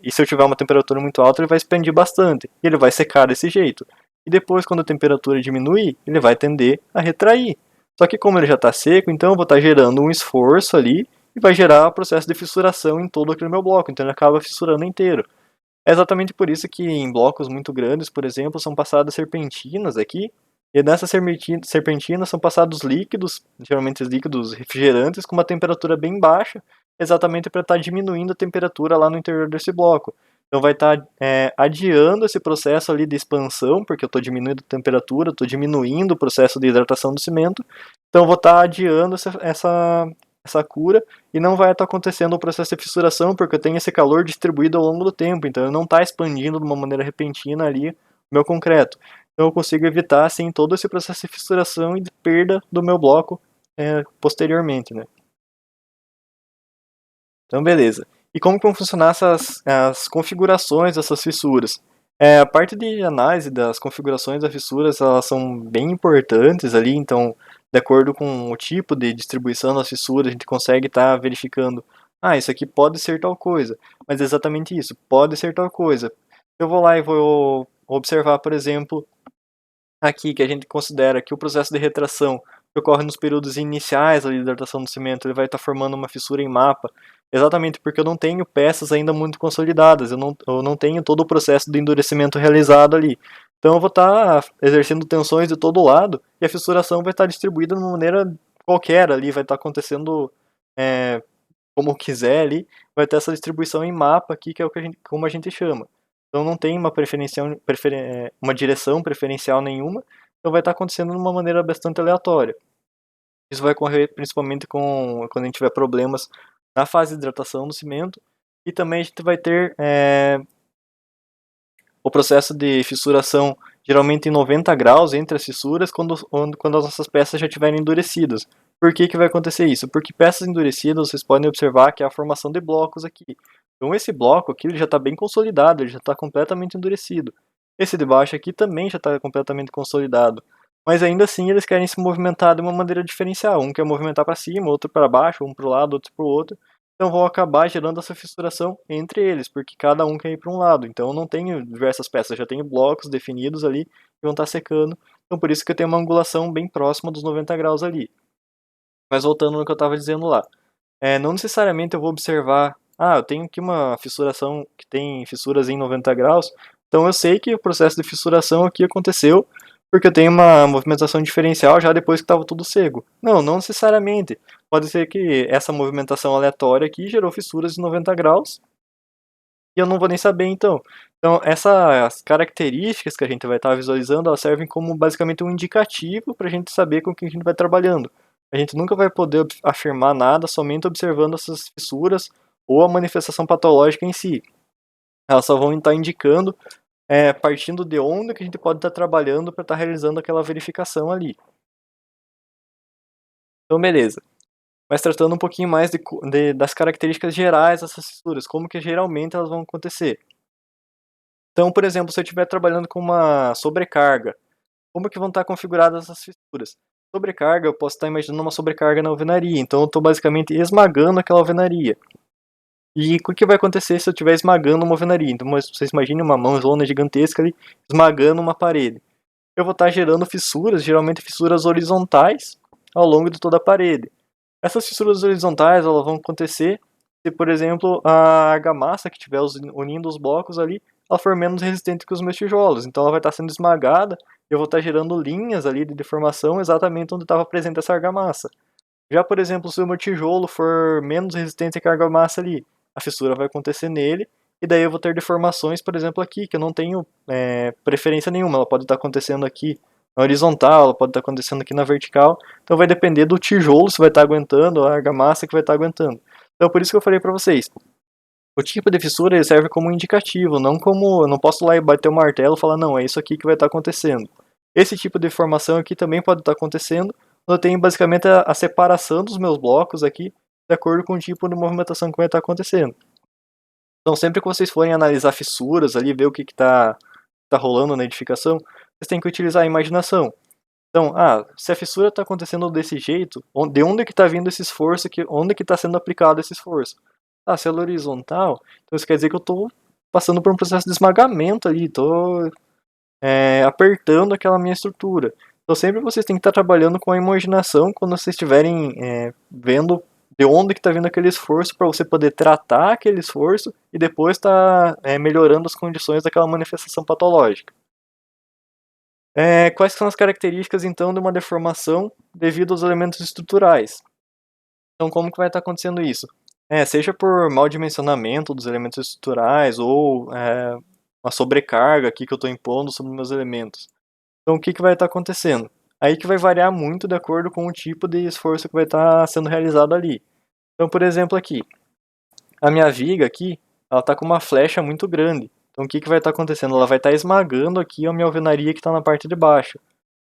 e se eu tiver uma temperatura muito alta, ele vai expandir bastante. E ele vai secar desse jeito. E depois, quando a temperatura diminuir, ele vai tender a retrair. Só que como ele já está seco, então eu vou estar gerando um esforço ali e vai gerar o processo de fissuração em todo aquele meu bloco. Então ele acaba fissurando inteiro. É exatamente por isso que em blocos muito grandes, por exemplo, são passadas serpentinas aqui, e nessas serpentinas são passados líquidos, geralmente líquidos refrigerantes, com uma temperatura bem baixa, exatamente para estar diminuindo a temperatura lá no interior desse bloco. Então vai estar adiando esse processo ali de expansão, porque eu estou diminuindo a temperatura, estou diminuindo o processo de hidratação do cimento, então eu vou estar adiando essa cura e não vai estar acontecendo o processo de fissuração, porque eu tenho esse calor distribuído ao longo do tempo, então ele não está expandindo de uma maneira repentina ali o meu concreto. Então eu consigo evitar assim todo esse processo de fissuração e de perda do meu bloco posteriormente, né? Então beleza. E como que vão funcionar as configurações dessas fissuras? A parte de análise das configurações das fissuras, elas são bem importantes ali, então, de acordo com o tipo de distribuição das fissuras, a gente consegue estar verificando, isso aqui pode ser tal coisa, mas é exatamente isso, pode ser tal coisa. Eu vou lá e vou observar, por exemplo, aqui que a gente considera que o processo de retração que ocorre nos períodos iniciais da hidratação do cimento, ele vai estar formando uma fissura em mapa, exatamente porque eu não tenho peças ainda muito consolidadas, eu não tenho todo o processo de endurecimento realizado ali. Então eu vou estar exercendo tensões de todo lado e a fissuração vai estar distribuída de uma maneira qualquer ali, vai estar acontecendo é, como quiser ali, vai ter essa distribuição em mapa aqui, que é o que como a gente chama. Então não tem uma direção preferencial nenhuma, então vai estar acontecendo de uma maneira bastante aleatória. Isso vai ocorrer principalmente quando a gente tiver problemas na fase de hidratação do cimento, e também a gente vai ter o processo de fissuração geralmente em 90 graus entre as fissuras quando as nossas peças já estiverem endurecidas. Por que vai acontecer isso? Porque peças endurecidas, vocês podem observar que é a formação de blocos aqui. Então esse bloco aqui ele já está bem consolidado, ele já está completamente endurecido. Esse de baixo aqui também já está completamente consolidado. Mas ainda assim eles querem se movimentar de uma maneira diferencial. Um quer movimentar para cima, outro para baixo, um para o lado, outro para o outro. Então vão acabar gerando essa fissuração entre eles, porque cada um quer ir para um lado. Então eu não tenho diversas peças, já tenho blocos definidos ali que vão estar secando. Então por isso que eu tenho uma angulação bem próxima dos 90 graus ali. Mas voltando no que eu estava dizendo lá. Não necessariamente eu vou observar, eu tenho aqui uma fissuração que tem fissuras em 90 graus, então eu sei que o processo de fissuração aqui aconteceu porque eu tenho uma movimentação diferencial já depois que estava tudo seco. Não necessariamente. Pode ser que essa movimentação aleatória aqui gerou fissuras em 90 graus e eu não vou nem saber então. Então essas características que a gente vai estar visualizando, elas servem como basicamente um indicativo para a gente saber com o que a gente vai trabalhando. A gente nunca vai poder afirmar nada somente observando essas fissuras ou a manifestação patológica em si. Elas só vão estar indicando, partindo de onde que a gente pode estar trabalhando para estar realizando aquela verificação ali. Então, beleza. Mas tratando um pouquinho mais das características gerais dessas fissuras, como que geralmente elas vão acontecer. Então, por exemplo, se eu estiver trabalhando com uma sobrecarga, como que vão estar configuradas essas fissuras? Sobrecarga, eu posso estar imaginando uma sobrecarga na alvenaria, então eu estou basicamente esmagando aquela alvenaria. E o que vai acontecer se eu estiver esmagando uma alvenaria? Então vocês imaginem uma mãozona gigantesca ali esmagando uma parede. eu vou estar gerando fissuras, geralmente fissuras horizontais, ao longo de toda a parede. Essas fissuras horizontais elas vão acontecer se, por exemplo, a argamassa que estiver unindo os blocos ali, ela for menos resistente que os meus tijolos. Então ela vai estar sendo esmagada e eu vou estar gerando linhas ali de deformação exatamente onde estava presente essa argamassa. Já, por exemplo, se o meu tijolo for menos resistente que a argamassa ali, a fissura vai acontecer nele, e daí eu vou ter deformações, por exemplo, aqui, que eu não tenho preferência nenhuma. Ela pode estar acontecendo aqui na horizontal, ela pode estar acontecendo aqui na vertical. Então vai depender do tijolo se vai estar aguentando, a argamassa que vai estar aguentando. Então por isso que eu falei para vocês, o tipo de fissura ele serve como um indicativo, não como, eu não posso ir lá e bater o martelo e falar, não, é isso aqui que vai estar acontecendo. Esse tipo de formação aqui também pode estar acontecendo, eu tenho basicamente a separação dos meus blocos aqui, de acordo com o tipo de movimentação que vai estar acontecendo. Então sempre que vocês forem analisar fissuras ali, ver o que tá rolando na edificação, vocês têm que utilizar a imaginação. Então, se a fissura está acontecendo desse jeito, de onde que está vindo esse esforço, onde que está sendo aplicado esse esforço? Se ela é horizontal, então isso quer dizer que eu estou passando por um processo de esmagamento ali, estou apertando aquela minha estrutura. Então sempre vocês têm que estar trabalhando com a imaginação quando vocês estiverem vendo de onde que está vindo aquele esforço para você poder tratar aquele esforço e depois estar melhorando as condições daquela manifestação patológica. Quais são as características então de uma deformação devido aos elementos estruturais? Então como que vai estar acontecendo isso? Seja por mau dimensionamento dos elementos estruturais ou uma sobrecarga aqui que eu estou impondo sobre meus elementos. Então o que vai estar acontecendo? Aí que vai variar muito de acordo com o tipo de esforço que vai estar sendo realizado ali. Então, por exemplo, aqui, a minha viga aqui, ela está com uma flecha muito grande. Então o que vai estar acontecendo? Ela vai estar esmagando aqui a minha alvenaria que está na parte de baixo.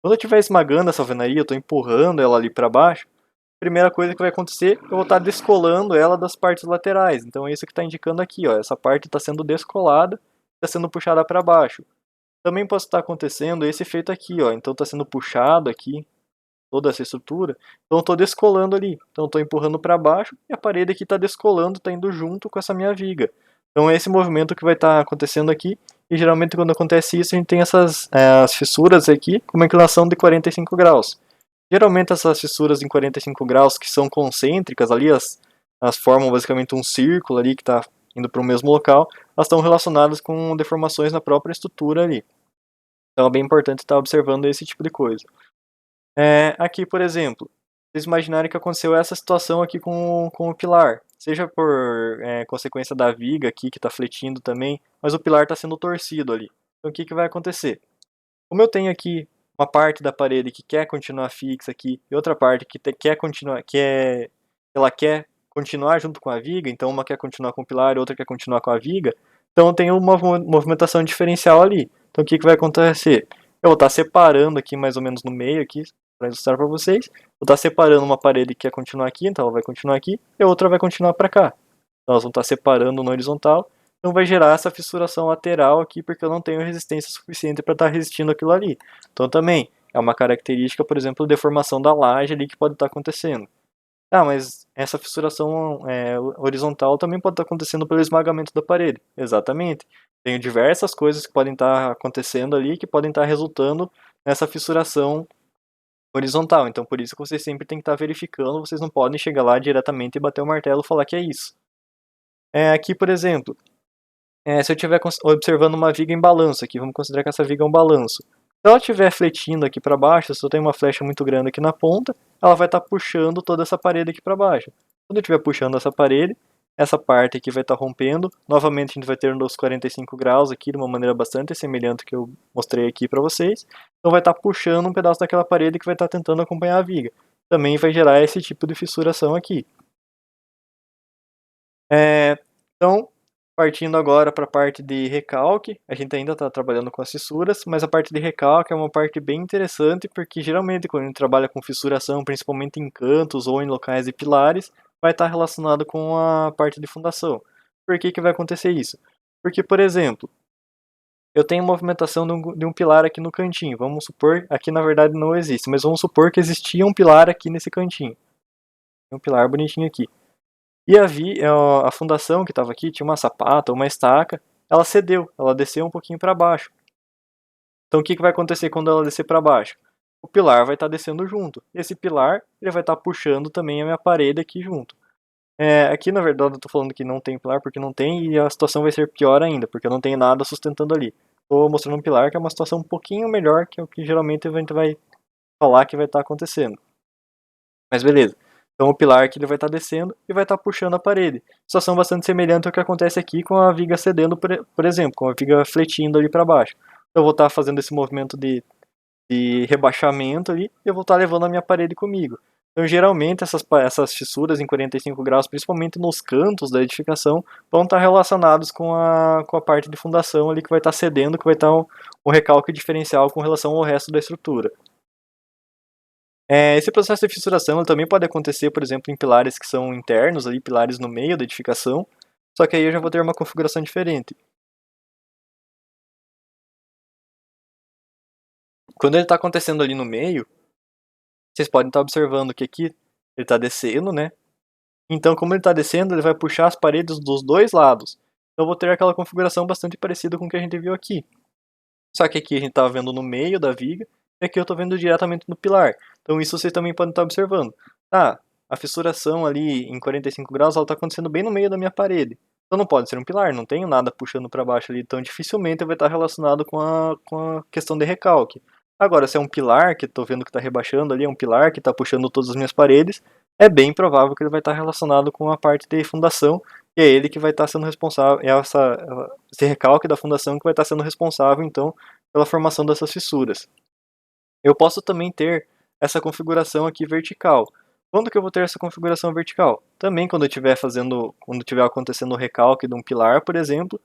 Quando eu estiver esmagando essa alvenaria, eu estou empurrando ela ali para baixo, a primeira coisa que vai acontecer, eu vou estar descolando ela das partes laterais. Então é isso que está indicando aqui, ó. Essa parte está sendo descolada, está sendo puxada para baixo. Também pode estar acontecendo esse efeito aqui, ó. Então está sendo puxado aqui toda essa estrutura. Então eu estou descolando ali. Então eu estou empurrando para baixo e a parede aqui está descolando, está indo junto com essa minha viga. Então é esse movimento que vai estar acontecendo aqui. E geralmente quando acontece isso, a gente tem as fissuras aqui com uma inclinação de 45 graus. Geralmente essas fissuras em 45 graus que são concêntricas ali, as formam basicamente um círculo ali que está indo para o mesmo local, elas estão relacionadas com deformações na própria estrutura ali. Então é bem importante estar observando esse tipo de coisa. Aqui, por exemplo, vocês imaginarem que aconteceu essa situação aqui com o pilar, seja por consequência da viga aqui que está fletindo também, mas o pilar está sendo torcido ali. Então o que vai acontecer? Como eu tenho aqui uma parte da parede que quer continuar fixa aqui e outra parte que quer continuar, ela quer continuar junto com a viga, então uma quer continuar com o pilar e outra quer continuar com a viga, então eu tenho uma movimentação diferencial ali. Então o que vai acontecer? Eu vou estar separando aqui mais ou menos no meio aqui, para ilustrar para vocês. Vou estar separando uma parede que quer continuar aqui, então ela vai continuar aqui, e a outra vai continuar para cá. Então elas vão estar separando no horizontal, então vai gerar essa fissuração lateral aqui, porque eu não tenho resistência suficiente para estar resistindo aquilo ali. Então também é uma característica, por exemplo, de deformação da laje ali que pode estar acontecendo. Mas essa fissuração horizontal também pode estar acontecendo pelo esmagamento da parede. Exatamente. Tem diversas coisas que podem estar acontecendo ali que podem estar resultando nessa fissuração horizontal. Então por isso que vocês sempre têm que estar verificando, vocês não podem chegar lá diretamente e bater o martelo e falar que é isso. Aqui, por exemplo, se eu estiver observando uma viga em balanço aqui, vamos considerar que essa viga é um balanço. Se ela estiver fletindo aqui para baixo, se eu tenho uma flecha muito grande aqui na ponta, ela vai estar puxando toda essa parede aqui para baixo. Quando eu estiver puxando essa parede, essa parte aqui vai estar rompendo. Novamente a gente vai ter uns 45 graus aqui, de uma maneira bastante semelhante que eu mostrei aqui para vocês. Então vai estar puxando um pedaço daquela parede que vai estar tentando acompanhar a viga. Também vai gerar esse tipo de fissuração aqui. Então, partindo agora para a parte de recalque, a gente ainda está trabalhando com as fissuras, mas a parte de recalque é uma parte bem interessante, porque geralmente quando a gente trabalha com fissuração, principalmente em cantos ou em locais de pilares, vai estar relacionado com a parte de fundação. Por que vai acontecer isso? Porque, por exemplo, eu tenho movimentação de um pilar aqui no cantinho, vamos supor, aqui na verdade não existe, mas vamos supor que existia um pilar aqui nesse cantinho. Um pilar bonitinho aqui. E a fundação que estava aqui tinha uma sapata, uma estaca, ela cedeu, ela desceu um pouquinho para baixo. Então o que vai acontecer quando ela descer para baixo? O pilar vai estar descendo junto. Esse pilar ele vai estar puxando também a minha parede aqui junto. Aqui na verdade eu tô falando que não tem pilar porque não tem e a situação vai ser pior ainda, porque eu não tenho nada sustentando ali. Tô mostrando um pilar que é uma situação um pouquinho melhor que é o que geralmente a gente vai falar que vai estar acontecendo. Mas beleza. Então o pilar aqui ele vai estar descendo e vai estar puxando a parede. Situação bastante semelhante ao que acontece aqui com a viga cedendo, por exemplo, com a viga fletindo ali para baixo. Eu vou estar fazendo esse movimento de rebaixamento ali e eu vou estar levando a minha parede comigo. Então geralmente essas fissuras em 45 graus, principalmente nos cantos da edificação, vão estar relacionados com a parte de fundação ali que vai estar cedendo, que vai estar um recalque diferencial com relação ao resto da estrutura. Esse processo de fissuração ele também pode acontecer, por exemplo, em pilares que são internos, ali, pilares no meio da edificação, só que aí eu já vou ter uma configuração diferente. Quando ele está acontecendo ali no meio, vocês podem estar observando que aqui ele está descendo, né? Então, como ele está descendo, ele vai puxar as paredes dos dois lados. Então, eu vou ter aquela configuração bastante parecida com o que a gente viu aqui. Só que aqui a gente estava vendo no meio da viga, e aqui eu estou vendo diretamente no pilar. Então isso vocês também podem estar observando. A fissuração ali em 45 graus está acontecendo bem no meio da minha parede. Então não pode ser um pilar, não tenho nada puxando para baixo ali, então dificilmente vai estar relacionado com a questão de recalque. Agora, se é um pilar que estou vendo que está rebaixando ali, é um pilar que está puxando todas as minhas paredes, é bem provável que ele vai estar relacionado com a parte de fundação, e é ele que vai estar sendo responsável, esse recalque da fundação que vai estar sendo responsável, então, pela formação dessas fissuras. Eu posso também ter essa configuração aqui vertical. Quando que eu vou ter essa configuração vertical? Também quando estiver acontecendo o recalque de um pilar, por exemplo,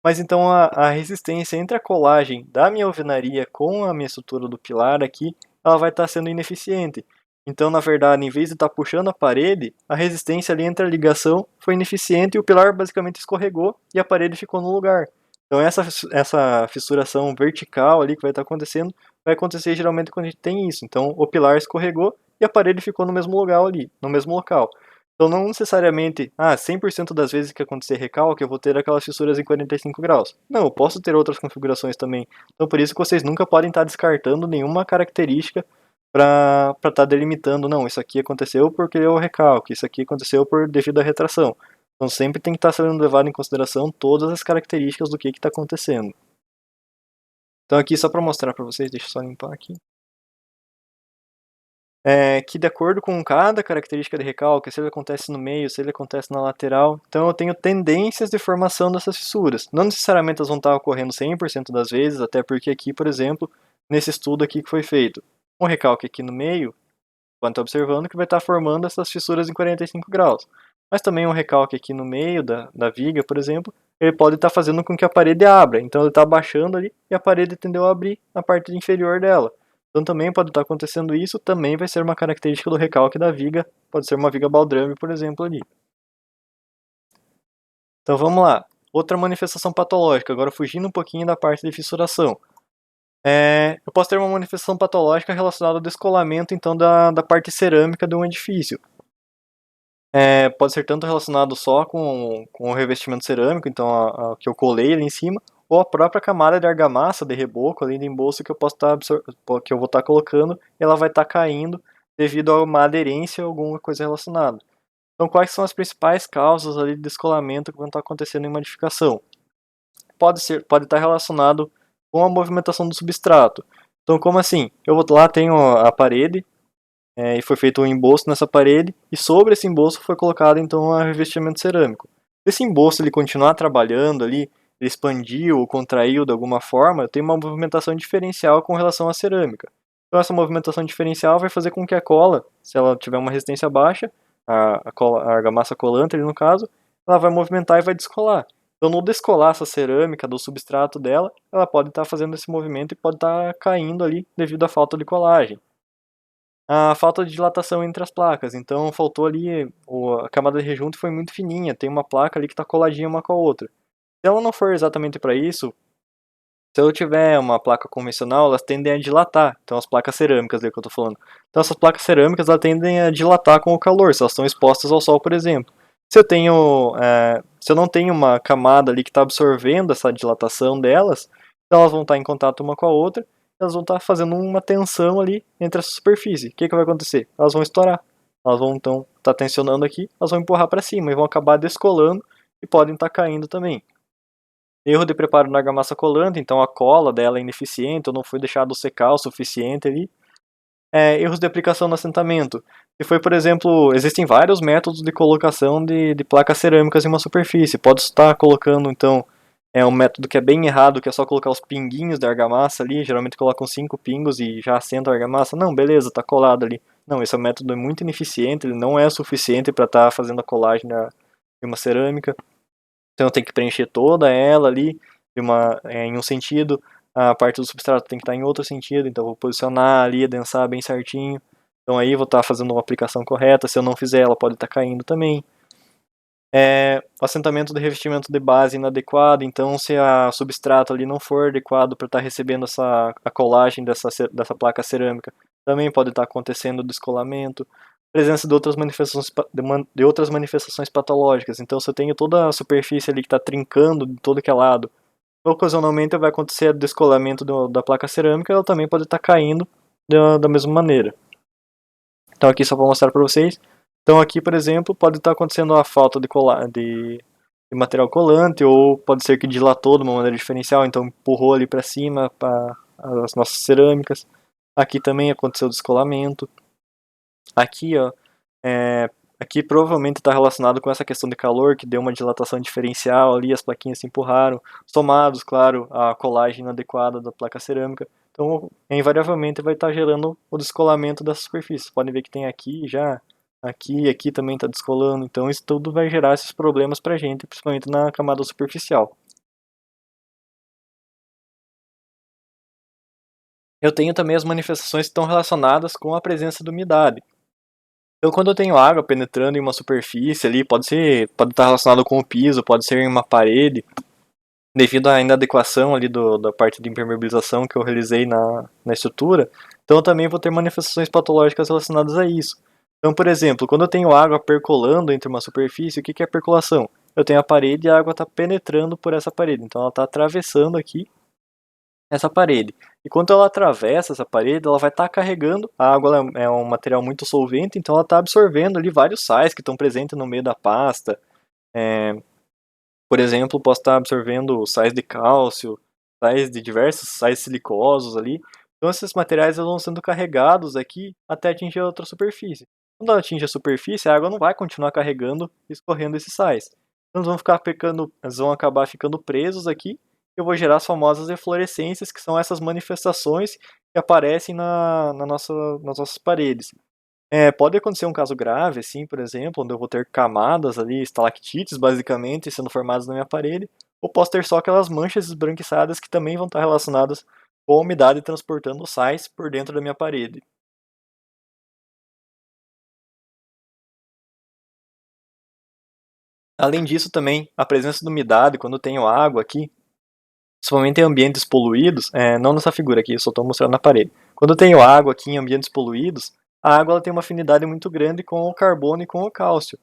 mas então a resistência entre a colagem da minha alvenaria com a minha estrutura do pilar aqui, ela vai estar sendo ineficiente. Então, na verdade, em vez de estar puxando a parede, a resistência ali entre a ligação foi ineficiente e o pilar basicamente escorregou e a parede ficou no lugar. Então essa fissuração vertical ali que vai estar acontecendo, vai acontecer geralmente quando a gente tem isso. Então o pilar escorregou e a parede ficou no mesmo lugar ali, no mesmo local. Então não necessariamente, 100% das vezes que acontecer recalque eu vou ter aquelas fissuras em 45 graus. Não, eu posso ter outras configurações também. Então por isso que vocês nunca podem estar descartando nenhuma característica para estar delimitando, não, isso aqui aconteceu porque é o recalque, isso aqui aconteceu devido à retração. Então sempre tem que estar sendo levado em consideração todas as características do que está acontecendo. Então aqui só para mostrar para vocês, deixa eu só limpar aqui. Que de acordo com cada característica de recalque, se ele acontece no meio, se ele acontece na lateral, então eu tenho tendências de formação dessas fissuras. Não necessariamente elas vão estar ocorrendo 100% das vezes, até porque aqui, por exemplo, nesse estudo aqui que foi feito, um recalque aqui no meio, pode estar observando que vai estar formando essas fissuras em 45 graus. Mas também um recalque aqui no meio da viga, por exemplo, ele pode estar fazendo com que a parede abra. Então ele está abaixando ali e a parede tendeu a abrir na parte inferior dela. Então também pode estar acontecendo isso, também vai ser uma característica do recalque da viga, pode ser uma viga baldrame, por exemplo, ali. Então vamos lá. Outra manifestação patológica, agora fugindo um pouquinho da parte de fissuração. Eu posso ter uma manifestação patológica relacionada ao descolamento então da parte cerâmica de um edifício. Pode ser tanto relacionado só com o revestimento cerâmico, então a que eu colei ali em cima, ou a própria camada de argamassa, de reboco ali de embolso que eu posso que eu vou estar colocando, e ela vai estar caindo devido a uma aderência ou alguma coisa relacionada. Então, quais são as principais causas ali de descolamento que vão estar acontecendo em uma edificação? Pode estar relacionado com a movimentação do substrato. Então, como assim? Eu vou lá, tenho a parede, e foi feito um emboço nessa parede, e sobre esse emboço foi colocado então um revestimento cerâmico. Se esse emboço ele continuar trabalhando ali, ele expandiu ou contraiu de alguma forma, eu tenho uma movimentação diferencial com relação à cerâmica. Então essa movimentação diferencial vai fazer com que a cola, se ela tiver uma resistência baixa, a argamassa colante ali no caso, ela vai movimentar e vai descolar. Então no descolar essa cerâmica do substrato dela, ela pode estar fazendo esse movimento e pode estar caindo ali devido à falta de colagem. A falta de dilatação entre as placas, então faltou ali, a camada de rejunte foi muito fininha, tem uma placa ali que está coladinha uma com a outra. Se ela não for exatamente para isso, se eu tiver uma placa convencional, elas tendem a dilatar, então as placas cerâmicas aí que eu estou falando. Então essas placas cerâmicas elas tendem a dilatar com o calor, se elas estão expostas ao sol, por exemplo. Se eu não tenho uma camada ali que está absorvendo essa dilatação delas, então elas vão estar em contato uma com a outra, elas vão estar fazendo uma tensão ali entre essa superfície. O que vai acontecer? Elas vão estourar. Elas vão então estar tensionando aqui, elas vão empurrar para cima e vão acabar descolando e podem estar caindo também. Erro de preparo na argamassa colante, então a cola dela é ineficiente ou não foi deixado secar o suficiente ali. Erros de aplicação no assentamento. Se foi, por exemplo, existem vários métodos de colocação de placas cerâmicas em uma superfície. Pode estar colocando, então, um método que é bem errado, que é só colocar os pinguinhos da argamassa ali. Geralmente colocam 5 pingos e já assenta a argamassa. Não, beleza, tá colado ali. Não, esse método é muito ineficiente, ele não é suficiente para estar fazendo a colagem de uma cerâmica. Então tem que preencher toda ela ali em um sentido, a parte do substrato tem que estar em outro sentido, então vou posicionar ali, adensar bem certinho. Então aí vou estar fazendo uma aplicação correta, se eu não fizer ela pode estar caindo também. O assentamento de revestimento de base inadequado, então se a substrato ali não for adequado para estar recebendo a colagem dessa placa cerâmica, também pode estar acontecendo descolamento. Presença de outras manifestações patológicas, então se eu tenho toda a superfície ali que está trincando de todo que é lado, ocasionalmente vai acontecer descolamento da placa cerâmica, ela também pode estar caindo da mesma maneira. Então aqui só vou mostrar para vocês. Então aqui, por exemplo, pode estar acontecendo a falta de material colante, ou pode ser que dilatou de uma maneira diferencial, então empurrou ali para cima para as nossas cerâmicas. Aqui também aconteceu descolamento. Aqui, ó, aqui provavelmente está relacionado com essa questão de calor, que deu uma dilatação diferencial ali, as plaquinhas se empurraram, somados, claro, à colagem inadequada da placa cerâmica. Então, invariavelmente vai estar gerando o descolamento da superfície. Podem ver que tem aqui já, aqui também está descolando. Então, isso tudo vai gerar esses problemas para a gente, principalmente na camada superficial. Eu tenho também as manifestações que estão relacionadas com a presença de umidade. Então, quando eu tenho água penetrando em uma superfície ali, pode estar relacionado com o piso, pode ser em uma parede, devido à inadequação ali da parte de impermeabilização que eu realizei na estrutura. Então, eu também vou ter manifestações patológicas relacionadas a isso. Então, por exemplo, quando eu tenho água percolando entre uma superfície, o que é percolação? Eu tenho a parede e a água está penetrando por essa parede. Então, ela está atravessando aqui essa parede. E quando ela atravessa essa parede, ela vai estar carregando. A água é um material muito solvente, então ela está absorvendo ali vários sais que estão presentes no meio da pasta. Por exemplo, posso estar absorvendo sais de cálcio, sais de diversos sais silicosos ali. Então esses materiais vão sendo carregados aqui até atingir a outra superfície. Quando ela atinge a superfície, a água não vai continuar carregando e escorrendo esses sais. Então eles vão acabar ficando presos aqui. Eu vou gerar as famosas eflorescências, que são essas manifestações que aparecem nas nossas paredes. Pode acontecer um caso grave, assim, por exemplo, onde eu vou ter camadas ali, estalactites, basicamente, sendo formadas na minha parede, ou posso ter só aquelas manchas esbranquiçadas que também vão estar relacionadas com a umidade transportando sais por dentro da minha parede. Além disso, também, a presença de umidade, quando eu tenho água aqui, principalmente em ambientes poluídos, não nessa figura aqui, eu só estou mostrando na parede. Quando eu tenho água aqui em ambientes poluídos, a água ela tem uma afinidade muito grande com o carbono e com o cálcio.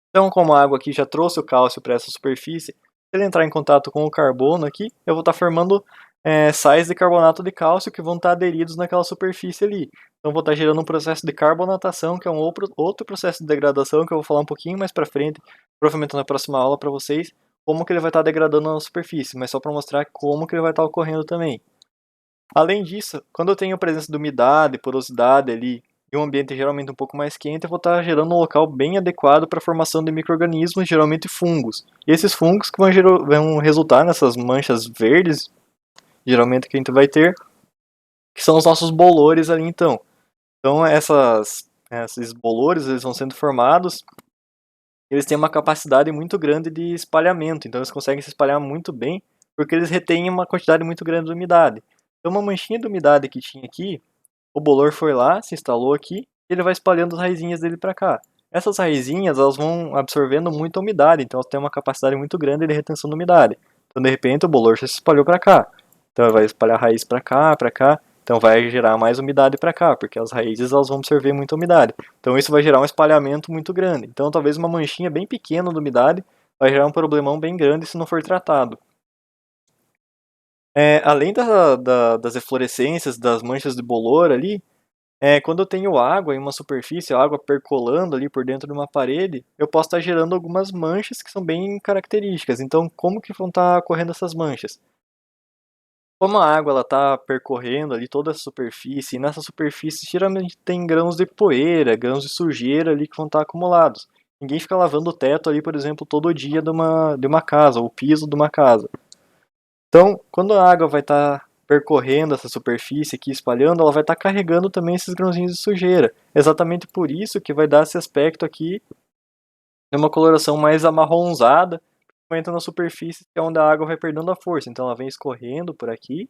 Então, como a água aqui já trouxe o cálcio para essa superfície, se ele entrar em contato com o carbono aqui, eu vou estar formando sais de carbonato de cálcio que vão estar aderidos naquela superfície ali. Então, vou estar gerando um processo de carbonatação, que é um outro processo de degradação que eu vou falar um pouquinho mais para frente, provavelmente na próxima aula para vocês, como que ele vai estar degradando na superfície, mas só para mostrar como que ele vai estar ocorrendo também. Além disso, quando eu tenho a presença de umidade, porosidade ali, e um ambiente geralmente um pouco mais quente, eu vou estar gerando um local bem adequado para a formação de micro-organismos, geralmente fungos. E esses fungos que vão resultar nessas manchas verdes, geralmente que a gente vai ter, que são os nossos bolores ali então. Então esses bolores eles vão sendo formados, eles têm uma capacidade muito grande de espalhamento, então eles conseguem se espalhar muito bem, porque eles retêm uma quantidade muito grande de umidade. Então uma manchinha de umidade que tinha aqui, o bolor foi lá, se instalou aqui, e ele vai espalhando as raizinhas dele para cá. Essas raizinhas, elas vão absorvendo muita umidade, então elas têm uma capacidade muito grande de retenção de umidade. Então, de repente, o bolor já se espalhou para cá. Então, ele vai espalhar a raiz para cá, para cá. Então, vai gerar mais umidade para cá, porque as raízes elas vão absorver muita umidade. Então, isso vai gerar um espalhamento muito grande. Então, talvez uma manchinha bem pequena de umidade vai gerar um problemão bem grande se não for tratado. Além das eflorescências, das manchas de bolor ali, quando eu tenho água em uma superfície, água percolando ali por dentro de uma parede, eu posso estar gerando algumas manchas que são bem características. Então, como que vão estar correndo essas manchas? Como a água ela tá percorrendo ali toda a superfície, e nessa superfície geralmente tem grãos de poeira, grãos de sujeira ali que vão estar acumulados. Ninguém fica lavando o teto ali, por exemplo, todo dia de uma casa, ou o piso de uma casa. Então, quando a água vai estar percorrendo essa superfície aqui, espalhando, ela vai estar carregando também esses grãozinhos de sujeira. Exatamente por isso que vai dar esse aspecto aqui de uma coloração mais amarronzada, principalmente na superfície, que é onde a água vai perdendo a força. Então ela vem escorrendo por aqui.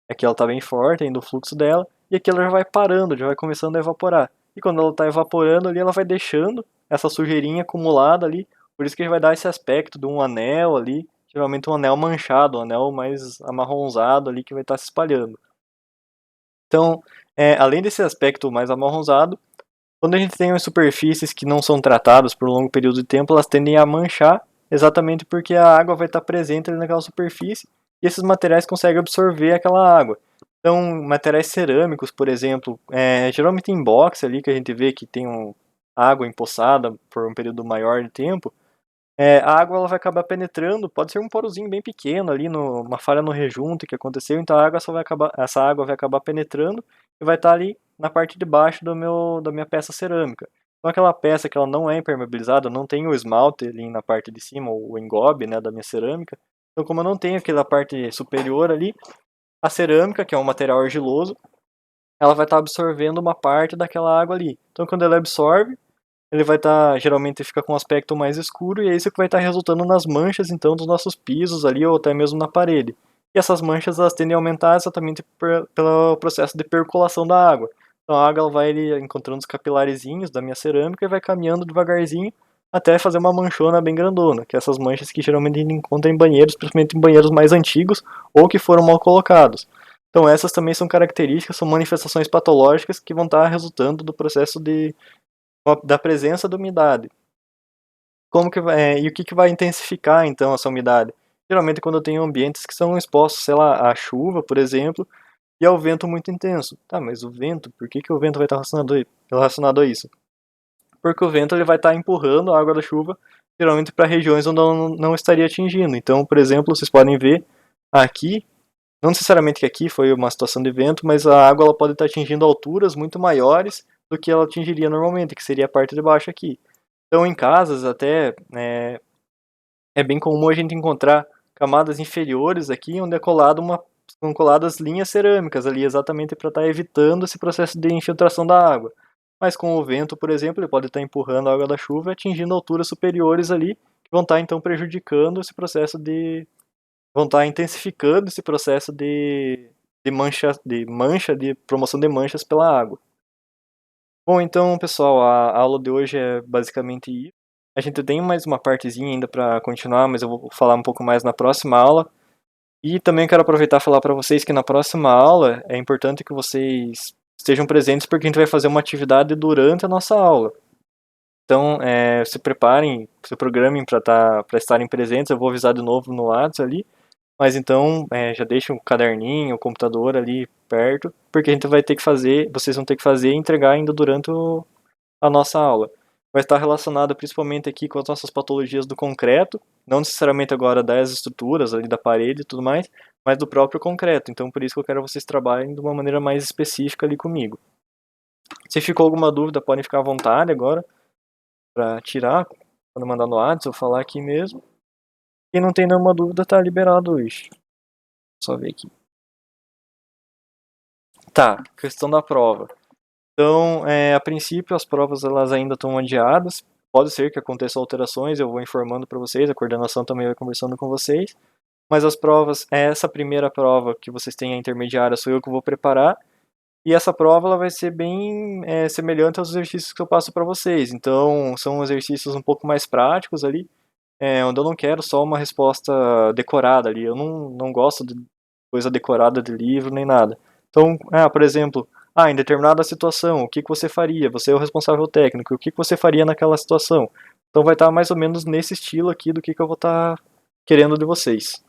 Aqui ela está bem forte ainda o fluxo dela, e aqui ela já vai parando, já vai começando a evaporar. E quando ela está evaporando ali, ela vai deixando essa sujeirinha acumulada ali, por isso que vai dar esse aspecto de um anel ali, geralmente um anel manchado, um anel mais amarronzado ali que vai estar se espalhando. Então, além desse aspecto mais amarronzado, quando a gente tem as superfícies que não são tratadas por um longo período de tempo, elas tendem a manchar, exatamente porque a água vai estar presente ali naquela superfície e esses materiais conseguem absorver aquela água. Então, materiais cerâmicos, por exemplo, geralmente em box ali que a gente vê que tem água empoçada por um período maior de tempo, a água ela vai acabar penetrando, pode ser um porozinho bem pequeno ali, uma falha no rejunte que aconteceu, então essa água vai acabar penetrando e vai estar ali na parte de baixo da minha peça cerâmica. Então aquela peça que ela não é impermeabilizada, não tem o esmalte ali na parte de cima, o engobe, né, da minha cerâmica, então como eu não tenho aquela parte superior ali, a cerâmica, que é um material argiloso, ela vai estar absorvendo uma parte daquela água ali. Então quando ela absorve, ele vai estar, geralmente fica com um aspecto mais escuro, e é isso que vai estar resultando nas manchas, então, dos nossos pisos ali, ou até mesmo na parede. E essas manchas, elas tendem a aumentar exatamente pelo processo de percolação da água. Então a água ela vai ali, encontrando os capilarezinhos da minha cerâmica e vai caminhando devagarzinho até fazer uma manchona bem grandona, que é essas manchas que geralmente a gente encontra em banheiros, principalmente em banheiros mais antigos ou que foram mal colocados. Então essas também são características, são manifestações patológicas que vão estar resultando do processo da presença da umidade. E o que, que vai intensificar então essa umidade? Geralmente quando eu tenho ambientes que são expostos, sei lá, à chuva, por exemplo, e ao vento muito intenso. Tá, mas o vento, por que, que o vento vai estar relacionado a isso? Porque o vento ele vai estar empurrando a água da chuva, geralmente para regiões onde ela não estaria atingindo. Então, por exemplo, vocês podem ver aqui, não necessariamente que aqui foi uma situação de vento, mas a água ela pode estar atingindo alturas muito maiores do que ela atingiria normalmente, que seria a parte de baixo aqui. Então, em casas até é bem comum a gente encontrar camadas inferiores aqui, onde são coladas linhas cerâmicas ali, exatamente para estar evitando esse processo de infiltração da água. Mas com o vento, por exemplo, ele pode estar empurrando a água da chuva, atingindo alturas superiores ali, que vão estar então prejudicando esse processo vão estar intensificando esse processo de promoção de manchas pela água. Bom, então, pessoal, a aula de hoje é basicamente isso. A gente tem mais uma partezinha ainda para continuar, mas eu vou falar um pouco mais na próxima aula. E também quero aproveitar e falar para vocês que na próxima aula é importante que vocês estejam presentes porque a gente vai fazer uma atividade durante a nossa aula. Então, se preparem, se programem para estarem presentes. Eu vou avisar de novo no WhatsApp ali. Mas então, já deixa um caderninho, o computador ali perto, porque a gente vai ter que fazer, vocês vão ter que fazer e entregar ainda durante a nossa aula. Vai estar relacionada principalmente aqui com as nossas patologias do concreto, não necessariamente agora das estruturas ali da parede e tudo mais, mas do próprio concreto. Então, por isso que eu quero que vocês trabalhem de uma maneira mais específica ali comigo. Se ficou alguma dúvida, podem ficar à vontade agora para tirar, quando mandar no WhatsApp ou falar aqui mesmo. Quem não tem nenhuma dúvida, tá liberado hoje. Só ver aqui. Tá, questão da prova. Então, a princípio, as provas elas ainda estão adiadas. Pode ser que aconteçam alterações, eu vou informando para vocês, a coordenação também vai conversando com vocês. Mas as provas, essa primeira prova que vocês têm a intermediária, sou eu que vou preparar. E essa prova ela vai ser bem semelhante aos exercícios que eu passo para vocês. Então, são exercícios um pouco mais práticos ali, onde eu não quero só uma resposta decorada ali. Eu não gosto de coisa decorada de livro nem nada. Então, por exemplo, em determinada situação, o que, que você faria? Você é o responsável técnico, o que, que você faria naquela situação? Então vai estar mais ou menos nesse estilo aqui do que eu vou estar querendo de vocês.